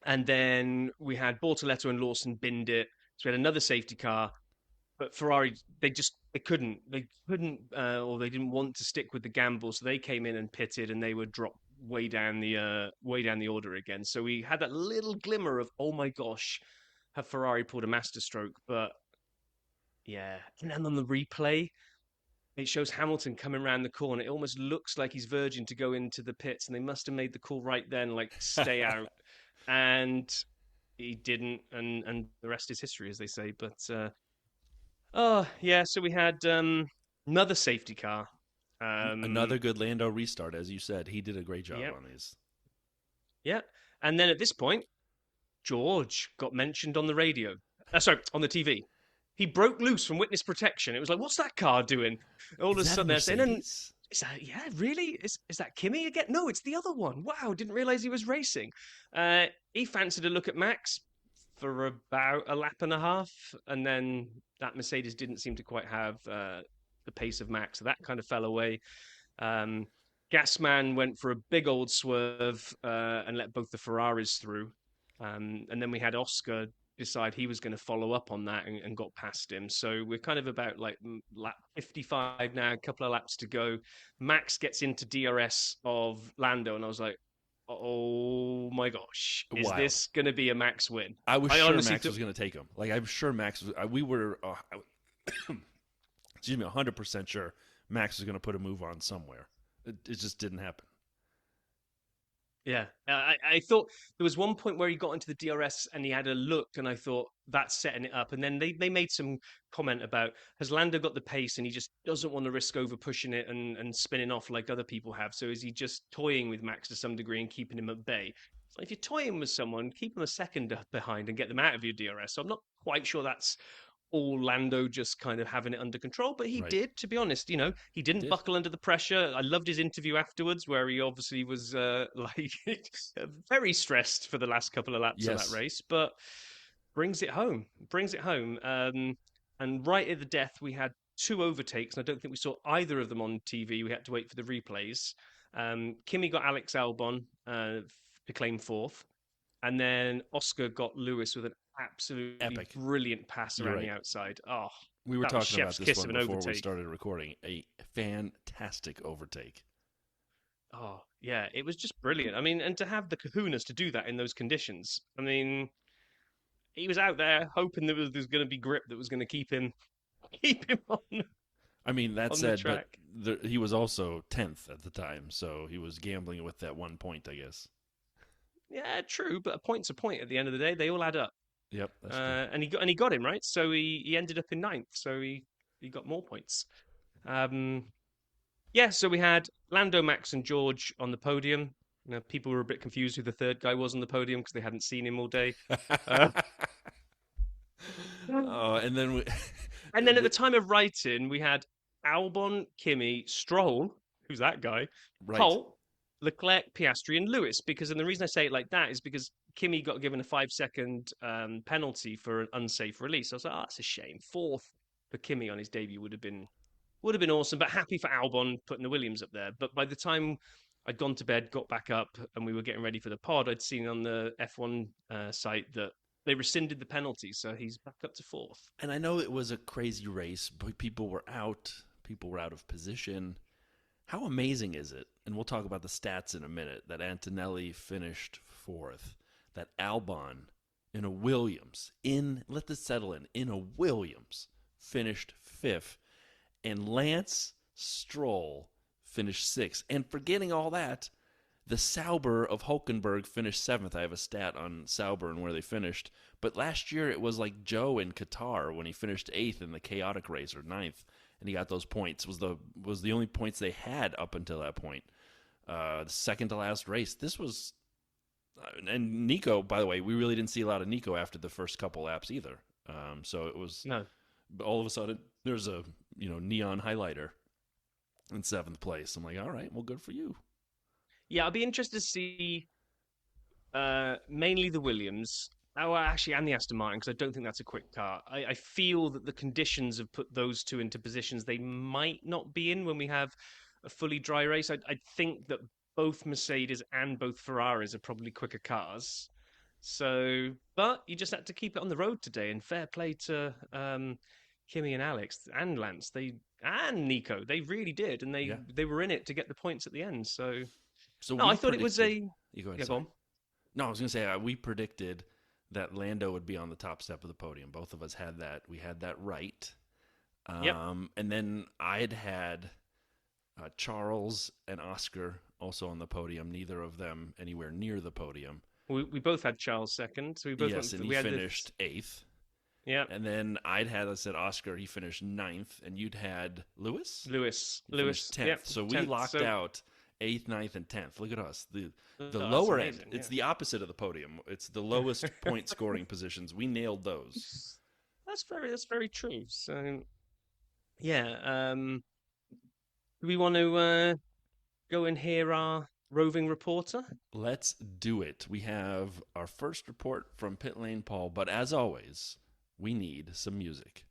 then we had Bortoletto and Lawson binned it. So we had another safety car. But Ferrari, they couldn't, or they didn't want to stick with the gamble. So they came in and pitted, and they were dropped way down the order again. So we had that little glimmer of, oh my gosh, have Ferrari pulled a masterstroke? But yeah, and then on the replay, it shows Hamilton coming around the corner. It almost looks like he's verging to go into the pits, and they must have made the call right then, like stay out. And he didn't, and the rest is history, as they say. But oh yeah, so we had another safety car,
another good Lando restart, as you said. He did a great job on these.
Yeah, and then at this point, George got mentioned on the radio. On the TV. He broke loose from witness protection. It was like, what's that car doing? All of a sudden, they're saying, is that, yeah, really? Is that Kimi again? No, it's the other one. Wow, didn't realize he was racing. He fancied a look at Max for about a lap and a half, and then that Mercedes didn't seem to quite have the pace of Max, so that kind of fell away. Gasman went for a big old swerve and let both the Ferraris through. And then we had Oscar decide he was going to follow up on that and got past him. So we're kind of about like lap 55 now, a couple of laps to go. Max gets into DRS of Lando, and I was like, oh my gosh, is this going to be a Max win?
I was sure Max was going to take him. Like, I'm sure Max was, we were, excuse me, 100% sure Max was going to put a move on somewhere. It just didn't happen.
Yeah, I thought there was one point where he got into the DRS and he had a look, and I thought that's setting it up. And then they made some comment about, has Lando got the pace and he just doesn't want to risk over pushing it and spinning off like other people have? So is he just toying with Max to some degree and keeping him at bay? So if you're toying with someone, keep them a second behind and get them out of your DRS. So I'm not quite sure that's all Lando just kind of having it under control, but he did, to be honest. You know, he didn't buckle under the pressure. I loved his interview afterwards, where he obviously was very stressed for the last couple of laps of that race, but brings it home. And right at the death, we had two overtakes, and I don't think we saw either of them on TV. We had to wait for the replays. Kimi got Alex Albon, Pitlane fourth, and then Oscar got Lewis with an absolutely epic, brilliant pass around the outside. Oh,
we were talking about this one before we started recording. A fantastic overtake.
Oh, yeah, it was just brilliant. I mean, and to have the kahunas to do that in those conditions. I mean, he was out there hoping there was going to be grip that was going to keep him on.
I mean, that said, but he was also 10th at the time, so he was gambling with that 1 point, I guess.
Yeah, true, but a point's a point at the end of the day. They all add up.
Yep, that's true.
And he got him right, so he ended up in 9th, so he got more points. So we had Lando, Max, and George on the podium. You know, people were a bit confused who the third guy was on the podium because they hadn't seen him all day.
And then
at the time of writing, we had Albon, Kimi, Stroll, who's that guy,
Right.
Colt, Leclerc, Piastri, and Lewis. And the reason I say it like that is because Kimi got given a 5-second penalty for an unsafe release. I was like, that's a shame. Fourth for Kimi on his debut would have been awesome. But happy for Albon putting the Williams up there. But by the time I'd gone to bed, got back up, and we were getting ready for the pod, I'd seen on the F1 site that they rescinded the penalty, so he's back up to fourth.
And I know it was a crazy race, but people were out of position. How amazing is it? And we'll talk about the stats in a minute, that Antonelli finished fourth, that Albon in a Williams, let this settle in a Williams, finished fifth, and Lance Stroll finished sixth. And forgetting all that, the Sauber of Hulkenberg finished seventh. I have a stat on Sauber and where they finished. But last year it was like Joe in Qatar when he finished eighth in the chaotic race, or ninth, and he got those points. Was the only points they had up until that point. The second to last race. This was, and Nico, by the way, we really didn't see a lot of Nico after the first couple laps either. So it was all of a sudden there's a neon highlighter in seventh place. I'm like, all right, well, good for you.
Yeah, I'll be interested to see mainly the Williams. Oh, actually, and the Aston Martin, because I don't think that's a quick car. I feel that the conditions have put those two into positions they might not be in when we have a fully dry race. I think that both Mercedes and both Ferraris are probably quicker cars. So, but you just had to keep it on the road today, and fair play to Kimi and Alex and Lance, and Nico. They really did, and they were in it to get the points at the end. So no, I thought it was a.
You go ahead.
Yeah, go on.
No, I was going to say we predicted that Lando would be on the top step of the podium. Both of us had that. We had that right.
Yep.
And then I'd had Charles and Oscar also on the podium. Neither of them anywhere near the podium.
We both had Charles second. So we both
and he finished eighth.
Yeah.
And then I said Oscar, he finished ninth, and you'd had Lewis?
Lewis
10th.
Yep,
so we
10th,
locked out 8th, 9th, and 10th. Look at us. The lower end. It's the opposite of the podium. It's the lowest point scoring positions. We nailed those.
That's very true. So yeah. Do we want to go and hear our roving reporter?
Let's do it. We have our first report from Pitlane Paul, but as always, we need some music.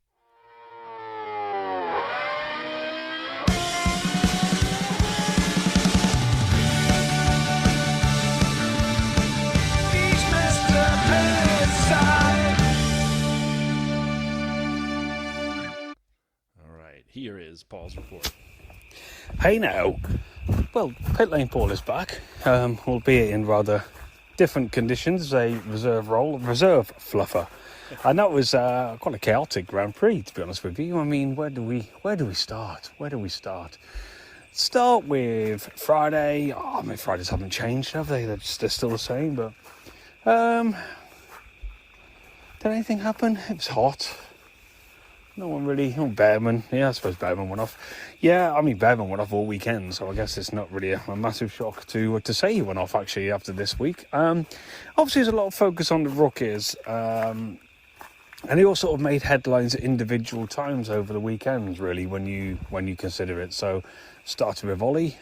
All right, here is Paul's report.
Hey now. Well, Pitlane Paul is back, albeit in rather different conditions, a reserve fluffer. And that was quite a chaotic Grand Prix, to be honest with you. I mean, where do we start? Start with Friday. I mean, Fridays haven't changed, have they? They're still the same, but did anything happen? It was hot. No one really. Oh, Behrman. Yeah, I suppose Behrman went off. Yeah, I mean, Behrman went off all weekend, so I guess it's not really a massive shock to say he went off, actually, after this week. Obviously, there's a lot of focus on the rookies, and he all sort of made headlines at individual times over the weekends, really, when you consider it. So, started with Ollie.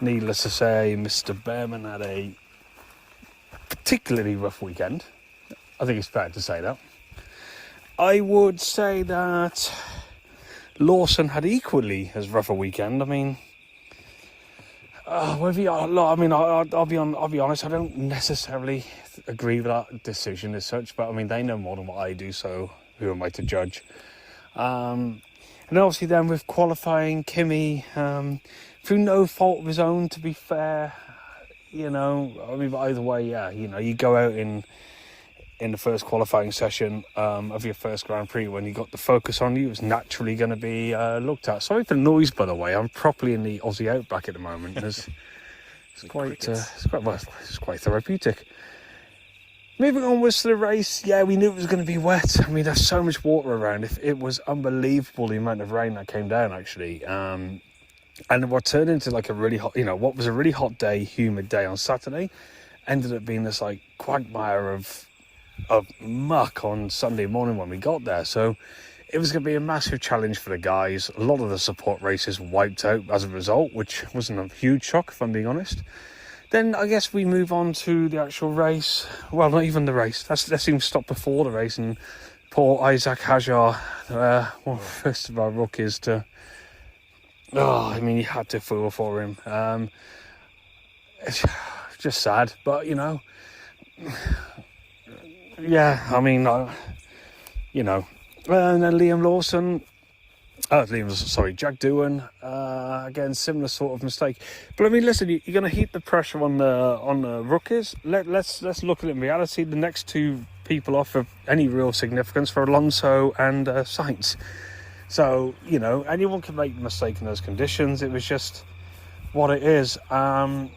Needless to say, Mr. Behrman had a particularly rough weekend. I think it's fair to say that. I would say that Lawson had equally as rough a weekend. I mean, I'll be honest. I don't necessarily agree with that decision as such, but I mean, they know more than what I do, so who am I to judge? And obviously, then with qualifying, Kimi, through no fault of his own, to be fair, I mean, but either way, yeah, you go out in the first qualifying session of your first Grand Prix, when you got the focus on you, it was naturally going to be looked at. Sorry for the noise, by the way. I'm properly in the Aussie Outback at the moment. It's quite therapeutic. Moving onwards to the race, yeah, we knew it was going to be wet. I mean, there's so much water around. It was unbelievable the amount of rain that came down, actually. And what turned into like a really hot, what was a really hot day, humid day on Saturday, ended up being this like quagmire of muck on Sunday morning when we got there. So it was going to be a massive challenge for the guys. A lot of the support races wiped out as a result, which wasn't a huge shock, if I'm being honest. Then I guess we move on to the actual race. Well, not even the race. Let's even stop before the race. And poor Isaac Hajar, one first of our rookies to... Oh, I mean, you had to feel for him. It's just sad, but, you know... Yeah, I mean, you know... And then Jack Doohan, again, similar sort of mistake. But I mean, listen, you're going to heap the pressure on the rookies. Let's look at it in reality. The next two people off of any real significance for Alonso and Sainz. So, you know, anyone can make a mistake in those conditions. It was just what it is. And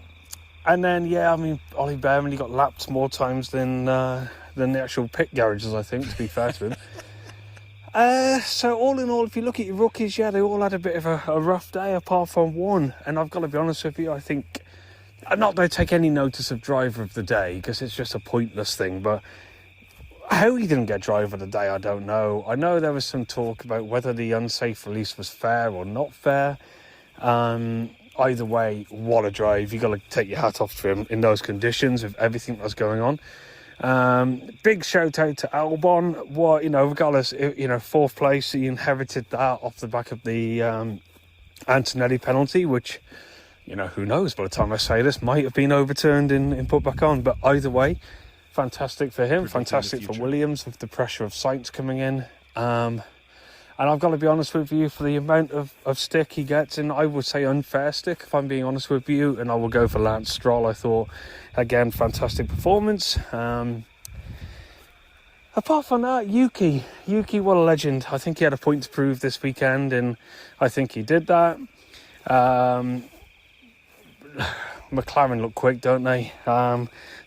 then, yeah, I mean, Ollie Behrman, he got lapped more times than the actual pit garages, I think, to be fair to him. So all in all, if you look at your rookies, yeah, they all had a bit of a rough day apart from one. And I've got to be honest with you, I think I'm not going to take any notice of driver of the day because it's just a pointless thing. But how he didn't get driver of the day, I don't know. I know there was some talk about whether the unsafe release was fair or not fair. Either way, what a drive. You got to take your hat off to him in those conditions with everything that's going on. Big shout out to Albon. What, you know, regardless, you know, fourth place, he inherited that off the back of the Antonelli penalty, which, you know, who knows, by the time I say this, might have been overturned and put back on. But either way, fantastic for him, fantastic for Williams with the pressure of Sainz coming in. And I've got to be honest with you, for the amount of stick he gets, and I would say unfair stick, if I'm being honest with you, and I will go for Lance Stroll. I thought, again, fantastic performance. Apart from that, Yuki, what a legend. I think he had a point to prove this weekend, and I think he did that. McLaren look quick, don't they?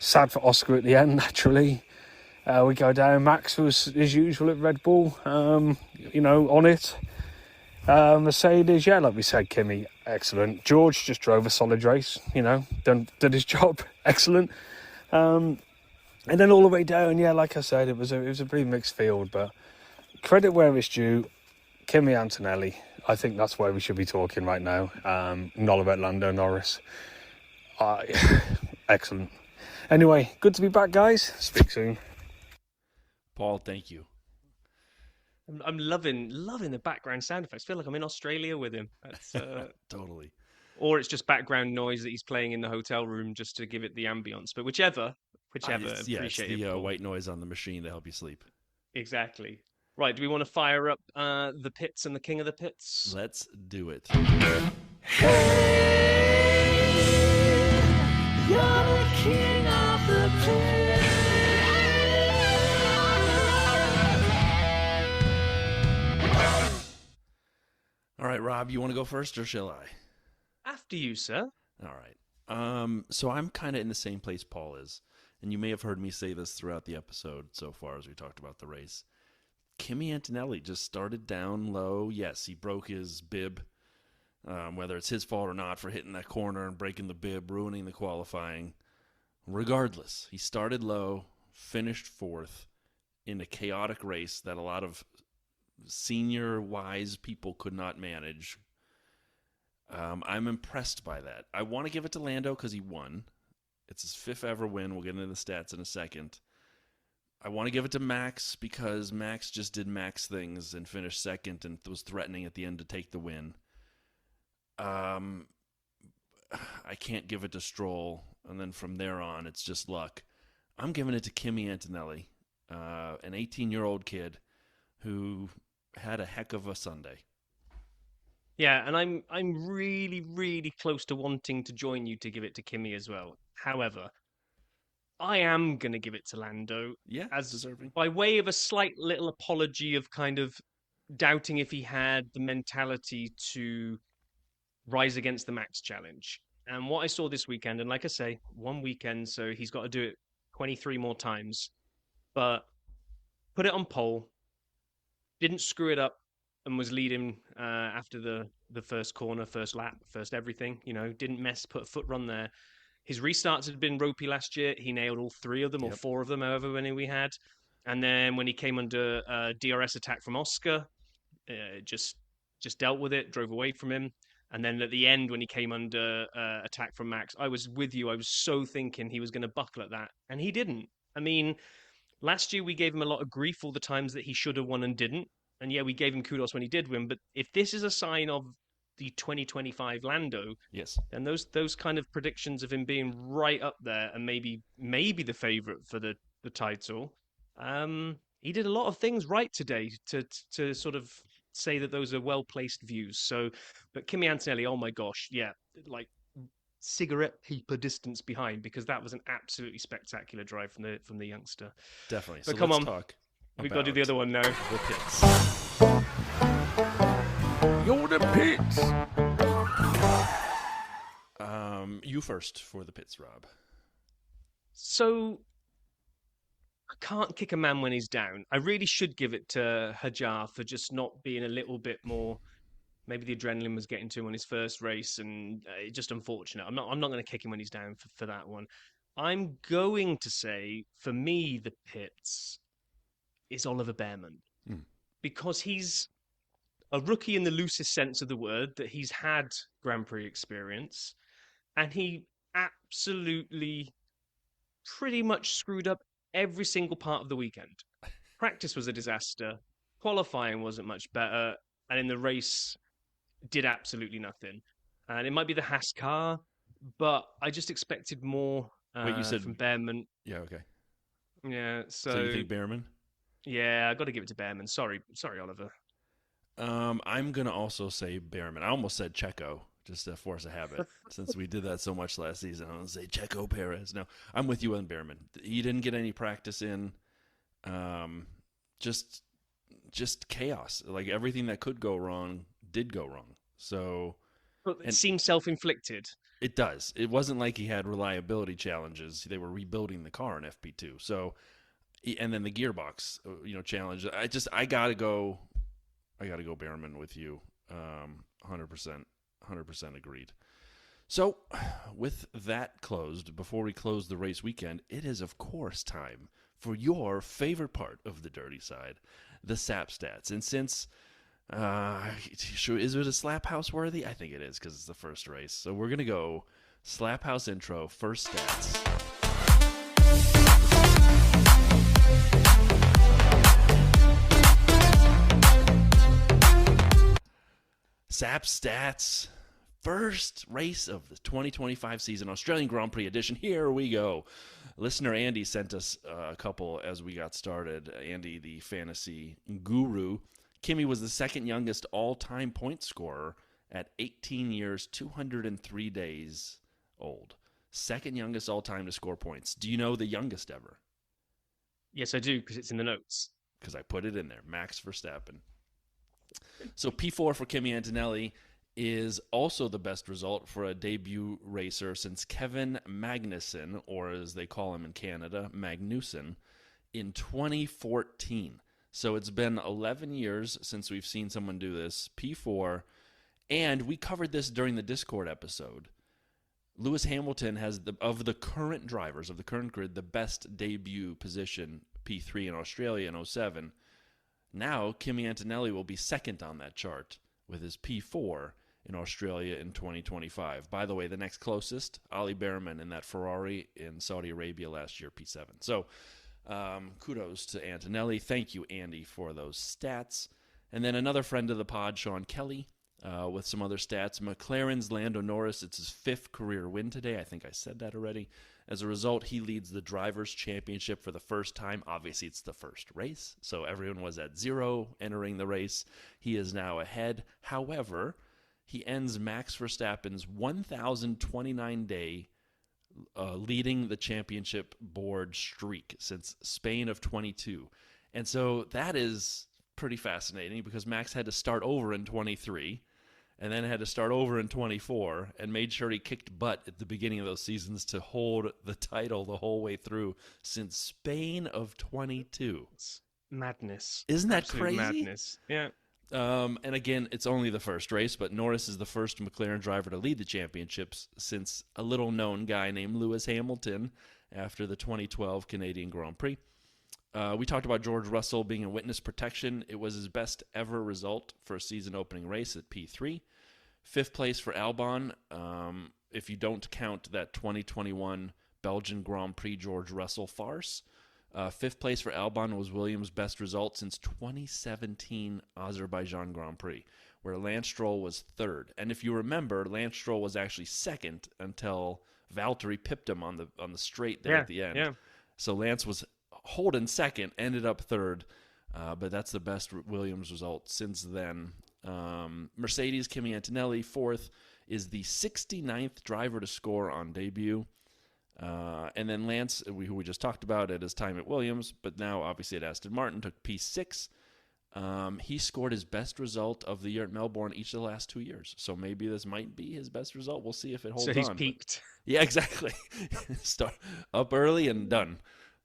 Sad for Oscar at the end, naturally. We go down. Max was, as usual, at Red Bull, you know, on it. Mercedes, yeah, like we said, Kimi, excellent. George just drove a solid race, you know, did his job, excellent. And then all the way down, yeah, like I said, it was a pretty mixed field, but credit where it's due. Kimi Antonelli, I think that's where we should be talking right now. Not about Lando Norris. Excellent. Anyway, good to be back, guys. Speak soon.
Paul, thank you.
I'm loving the background sound effects. I feel like I'm in Australia with him. That's,
Totally.
Or it's just background noise that he's playing in the hotel room just to give it the ambience. But whichever,
It's
appreciate
the
it.
white noise on the machine to help you sleep.
Exactly. Right, do we want to fire up the pits and the king of the pits?
Let's do it.
Hey, you're the king of the pit.
All right, Rob, you want to go first or shall I?
After you, sir.
All right. So I'm kind of in the same place Paul is. And you may have heard me say this throughout the episode so far as we talked about the race. Kimi Antonelli just started down low. Yes, he broke his bib, whether it's his fault or not for hitting that corner and breaking the bib, ruining the qualifying. Regardless, he started low, finished fourth in a chaotic race that a lot of senior, wise people could not manage. I'm impressed by that. I want to give it to Lando because he won. It's his fifth ever win. We'll get into the stats in a second. I want to give it to Max because Max just did Max things and finished second and was threatening at the end to take the win. I can't give it to Stroll, and then from there on, it's just luck. I'm giving it to Kimi Antonelli, an 18-year-old kid who had a heck of a Sunday.
Yeah, and I'm really, really close to wanting to join you to give it to Kimi as well. However, I am going to give it to Lando.
Yeah,
as
deserving.
By way of a slight little apology of kind of doubting if he had the mentality to rise against the Max challenge. And what I saw this weekend, and like I say, one weekend, so he's got to do it 23 more times. But put it on pole, didn't screw it up, and was leading after the first corner, first lap, first everything. You know, didn't put a foot run there. His restarts had been ropey last year. He nailed all three of them, or four of them, however many we had. And then when he came under DRS attack from Oscar, just dealt with it, drove away from him. And then at the end, when he came under attack from Max, I was with you. I was so thinking he was going to buckle at that, and he didn't. I mean, last year we gave him a lot of grief all the times that he should have won and didn't. And yeah, we gave him kudos when he did win. But if this is a sign of the 2025 Lando,
Yes.
then those kind of predictions of him being right up there and maybe the favourite for the title, he did a lot of things right today to sort of say that those are well-placed views. So, but Kimi Antonelli, oh my gosh, yeah, like cigarette paper distance behind, because that was an absolutely spectacular drive from the youngster.
Definitely.
But
So
come
let's
on,
talk
we've got to do the
about
other one now.
the pits.
You're the pits.
You first for the pits, Rob.
So I can't kick a man when he's down. I really should give it to Hajar for just not being a little bit more. Maybe the adrenaline was getting to him on his first race, and it's just unfortunate. I'm not going to kick him when he's down for that one. I'm going to say, for me, the pits is Oliver Behrman, because he's a rookie in the loosest sense of the word, that he's had Grand Prix experience, and he absolutely pretty much screwed up every single part of the weekend. Practice was a disaster. Qualifying wasn't much better. And in the race, did absolutely nothing. And it might be the Haas car, but I just expected more
Wait, you said
from Behrman.
Yeah, okay.
Yeah,
So you think Behrman?
Yeah, I got to give it to Behrman. Sorry, Oliver.
I'm gonna also say Behrman. I almost said Checo, just to force a habit, since we did that so much last season. I'm gonna say Checo Perez. No, I'm with you on Behrman. He didn't get any practice in. Just chaos. Like everything that could go wrong did go wrong. So
It seems self-inflicted.
it does. It wasn't like he had reliability challenges. They were rebuilding the car in FP2. So, and then the gearbox, challenge. I gotta go Behrman with you. 100% agreed. So, with that closed, before we close the race weekend, it is of course time for your favorite part of the dirty side, the SAP stats. And since is it a slap house worthy? I think it is, because it's the first race. So we're gonna go slap house intro, first stats. SAP stats. First race of the 2025 season, Australian Grand Prix edition. Here we go. Listener Andy sent us a couple as we got started. Andy, the fantasy guru. Kimi was the second youngest all-time point scorer at 18 years, 203 days old. Second youngest all-time to score points. Do you know the youngest ever?
Yes, I do, because it's in the notes.
Because I put it in there. Max Verstappen. So P4 for Kimi Antonelli is also the best result for a debut racer since Kevin Magnussen, or as they call him in Canada, Magnussen, in 2014. So it's been 11 years since we've seen someone do this. P4, and we covered this during the Discord episode. Lewis Hamilton has, of the current drivers, of the current grid, the best debut position, P3 in Australia in 07. Now, Kimi Antonelli will be second on that chart with his P4 in Australia in 2025. By the way, the next closest, Ollie Behrman in that Ferrari in Saudi Arabia last year, P7. So, kudos to Antonelli. Thank you, Andy, for those stats. And then another friend of the pod, Sean Kelly, with some other stats. McLaren's Lando Norris, it's his 5th career win today. I think I said that already. As a result, he leads the Drivers' Championship for the first time. Obviously, it's the first race, so everyone was at 0 entering the race. He is now ahead. However, he ends Max Verstappen's 1,029-day leading the championship board streak since Spain of 22. And so that is pretty fascinating, because Max had to start over in 23 and then had to start over in 24 and made sure he kicked butt at the beginning of those seasons to hold the title the whole way through since Spain of 22.
It's madness.
Isn't that
Absolute
crazy?
madness. Yeah.
And again, it's only the first race, but Norris is the first McLaren driver to lead the championships since a little-known guy named Lewis Hamilton after the 2012 Canadian Grand Prix. We talked about George Russell being in witness protection. It was his best ever result for a season opening race at P3. 5th place for Albon. If you don't count that 2021 Belgian Grand Prix George Russell farce. 5th place for Albon was Williams' best result since 2017 Azerbaijan Grand Prix, where Lance Stroll was 3rd. And if you remember, Lance Stroll was actually 2nd until Valtteri pipped him on the straight there at the end.
Yeah.
So Lance was holding 2nd, ended up 3rd, but that's the best Williams result since then. Mercedes, Kimi Antonelli, 4th, is the 69th driver to score on debut. And then Lance, who we just talked about at his time at Williams, but now obviously at Aston Martin, took P6. He scored his best result of the year at Melbourne each of the last 2 years. So maybe this might be his best result. We'll see if it holds on.
So he's peaked.
Yeah, exactly. Start up early and done.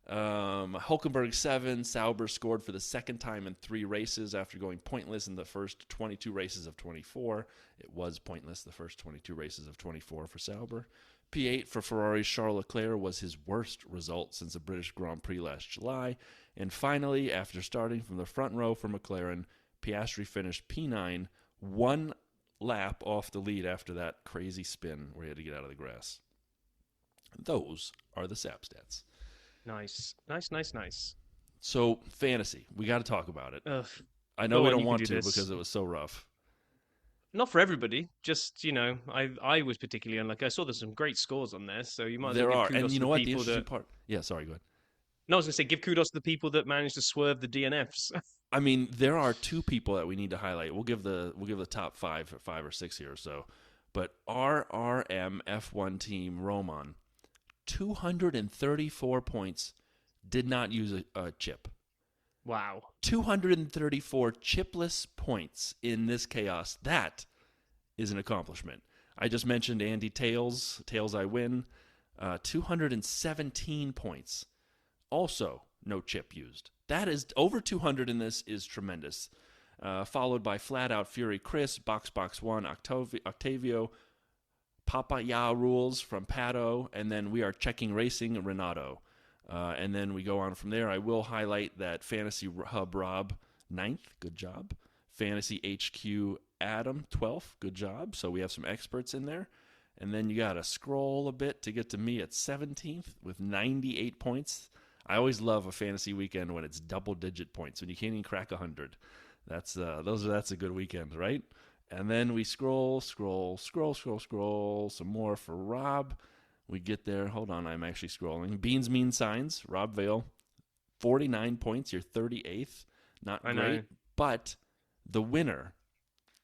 Hulkenberg 7. Sauber scored for the 2nd time in 3 races after going pointless in the first 22 races of 24. It was pointless the first 22 races of 24 for Sauber. P8 for Ferrari's Charles Leclerc was his worst result since the British Grand Prix last July. And finally, after starting from the front row for McLaren, Piastri finished P9, 1 lap off the lead after that crazy spin where he had to get out of the grass. Those are the SAP stats.
Nice.
So, fantasy. We got to talk about it.
Ugh.
I know
Go
we
on,
don't
you can
want
do
to
this.
because it was so rough.
Not for everybody. Just, I was particularly unlucky. I saw there's some great scores on there, so you might as well
There
give
are.
kudos
And you
to
know
the
what? The
people
interesting
that...
part. Yeah, sorry, go ahead.
No, I was going to say, give kudos to the people that managed to swerve the DNFs.
I mean, there are 2 people that we need to highlight. We'll give the top 5 or 6 here or so. But RRM F1 team Roman, 234 points, did not use a chip.
Wow.
234 chipless points in this chaos. That is an accomplishment. I just mentioned Andy Tails I win. 217 points. Also, no chip used. That is over 200 in this is tremendous. Followed by Flat Out Fury Chris, Box 1, Octavio, Papa Ya Rules from Pato, and then We Are Checking Racing, Renato. And then we go on from there. I will highlight that Fantasy Hub Rob, 9th, good job. Fantasy HQ Adam, 12th, good job. So we have some experts in there. And then you got to scroll a bit to get to me at 17th with 98 points. I always love a fantasy weekend when it's double-digit points, when you can't even crack 100. That's a good weekend, right? And then we scroll some more for Rob. We get there. Hold on, I'm actually scrolling. Beans Mean Signs, Rob Vale, 49 points. You're 38th. Not
I
great.
know.
But the winner,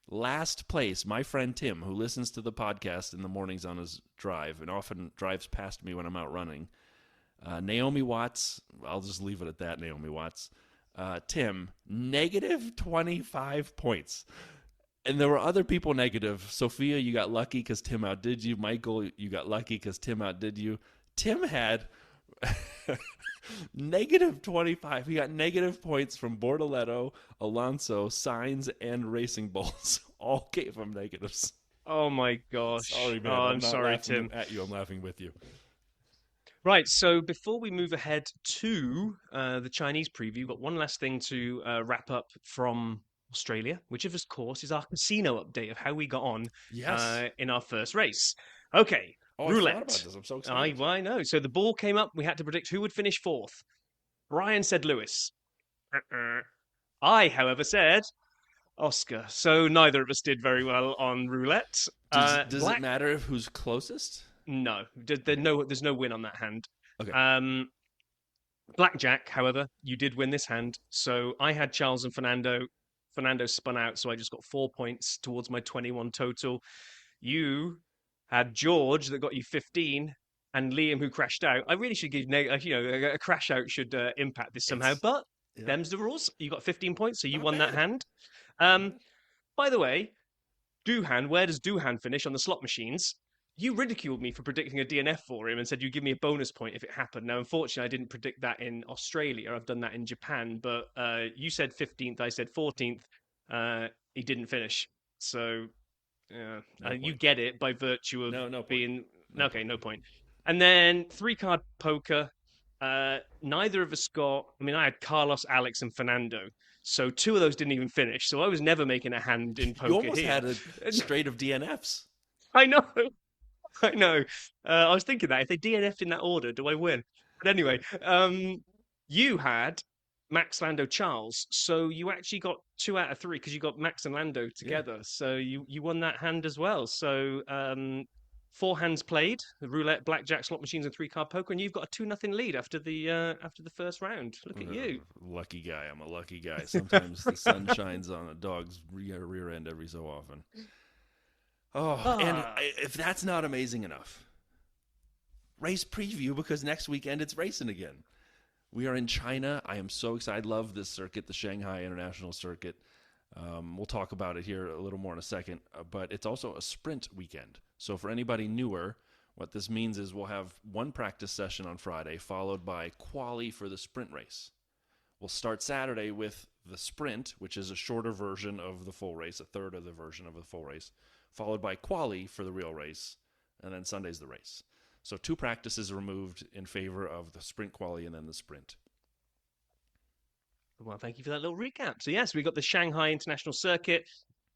last place, my friend Tim, who listens to the podcast in the mornings on his drive and often drives past me when I'm out running. Naomi Watts, I'll just leave it at that, Naomi Watts. Tim, negative 25 points. And there were other people negative. Sophia, you got lucky because Tim outdid you. Michael, you got lucky because Tim outdid you. Tim had negative 25. He got negative points from Bortoletto, Alonso, Sainz, and Racing Bulls. All gave him negatives.
Oh, my gosh.
Sorry, man.
Oh, I'm
not
sorry,
laughing
Tim.
at you. I'm laughing with you.
Right, so before we move ahead to the Chinese preview, we've got one last thing to wrap up from Australia, which of course is our casino update of how we got on
Yes.
in our first race. Okay,
Oh,
roulette.
I forgot about this. I'm so excited.
I know. So the ball came up. We had to predict who would finish 4th. Brian said Lewis. I, however, said Oscar. So neither of us did very well on roulette.
Does it matter who's closest?
No, there's no win on that hand.
Okay.
Blackjack, however, you did win this hand. So I had Charles and Fernando. Fernando spun out, so I just got 4 points towards my 21 total. You had George that got you 15, and Liam who crashed out. I really should give a crash out should impact this somehow, but them's the rules. You got 15 points, so you
Not
won that
bad.
hand. By the way, Doohan, where does Doohan finish on the slot machines? You ridiculed me for predicting a DNF for him and said you'd give me a bonus point if it happened. Now, unfortunately, I didn't predict that in Australia. I've done that in Japan. But you said 15th. I said 14th. He didn't finish. So
No
you
point.
get it by virtue of
No point.
being...
No
okay, no point. And then 3-card poker. neither of us got. I mean, I had Carlos, Alex, and Fernando. So 2 of those didn't even finish. So I was never making a hand in poker
You almost
here.
had a straight of DNFs.
I know. I know. I was thinking that if they DNF'd in that order, do I win? But anyway, you had Max, Lando, Charles, so you actually got 2 out of 3 because you got Max and Lando together. So you won that hand as well. So 4 hands played: the roulette, blackjack, slot machines, and 3-card poker, and you've got a 2-0 lead after the first round. Look at you.
Lucky guy. I'm a lucky guy. Sometimes the sun shines on a dog's rear end every so often. And if that's not amazing enough, race preview, because next weekend it's racing again. We are in China. I am so excited. I love this circuit, the Shanghai International Circuit. We'll talk about it here a little more in a second, but it's also a sprint weekend. So for anybody newer, what this means is we'll have 1 practice session on Friday, followed by Qualy for the sprint race. We'll start Saturday with the sprint, which is a shorter version of the full race, a third of the version of the full race, followed by Qualy for the real race, and then Sunday's the race. So 2 practices removed in favor of the sprint Qualy and then the sprint.
Well, thank you for that little recap. So yes, we got the Shanghai International Circuit,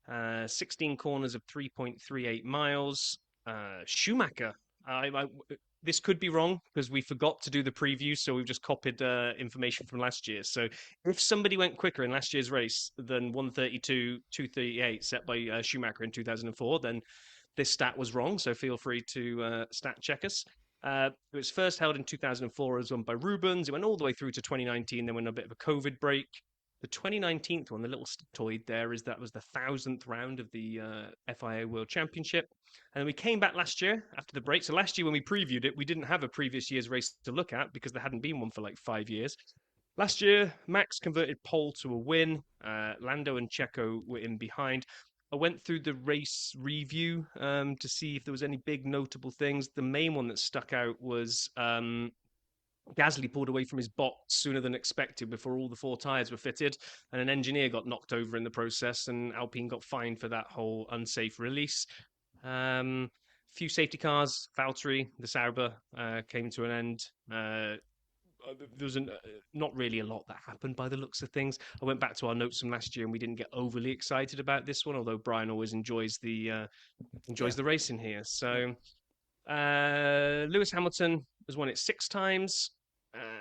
16 corners of 3.38 miles. Schumacher. This could be wrong because we forgot to do the preview, so we've just copied information from last year. So if somebody went quicker in last year's race than 1:32, 2:38 set by Schumacher in 2004, then this stat was wrong. So feel free to stat check us. It was first held in 2004. It was won by Rubens. It went all the way through to 2019. Then went a bit of a COVID break. The 2019 one, the little toy there, is that was the 1,000th round of the FIA World Championship. And then we came back last year after the break. So last year when we previewed it, we didn't have a previous year's race to look at because there hadn't been one for like 5 years. Last year, Max converted pole to a win. Lando and Checo were in behind. I went through the race review to see if there was any big notable things. The main one that stuck out was Gasly pulled away from his box sooner than expected before all the 4 tyres were fitted, and an engineer got knocked over in the process, and Alpine got fined for that whole unsafe release. Few safety cars, Valtteri, the Sauber, came to an end. There was not really a lot that happened by the looks of things. I went back to our notes from last year, and we didn't get overly excited about this one, although Brian always enjoys the racing here. So Lewis Hamilton has won it 6 times.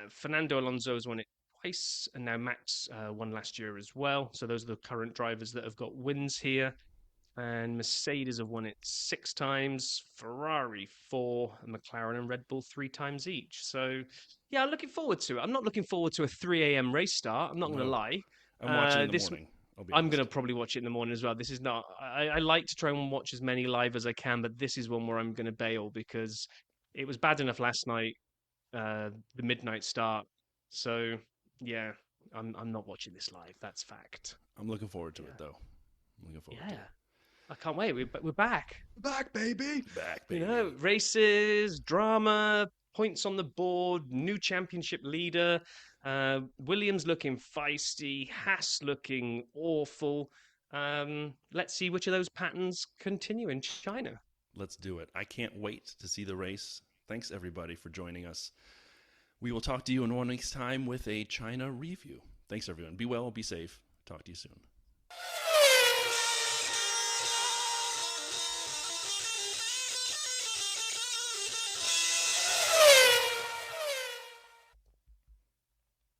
Fernando Alonso has won it twice, and now Max won last year as well. So those are the current drivers that have got wins here. And Mercedes have won it 6 times, Ferrari 4, and McLaren and Red Bull 3 times each. So, yeah, I'm looking forward to it. I'm not looking forward to a 3 a.m. race start. I'm not going to lie.
I'm watching in the morning.
I'm going to probably watch it in the morning as well. This is not. I like to try and watch as many live as I can, but this is one where I'm going to bail because it was bad enough last night, the midnight start. So, yeah, I'm not watching this live. That's fact.
I'm looking forward to it, though. I'm looking forward to it.
I can't wait. We're back.
Back, baby. Back, baby.
You know, races, drama, points on the board, new championship leader. Williams looking feisty. Haas looking awful. Let's see which of those patterns continue in China.
Let's do it. I can't wait to see the race. Thanks, everybody, for joining us. We will talk to you in 1 week's time with a China review. Thanks, everyone. Be well, be safe. Talk to you soon.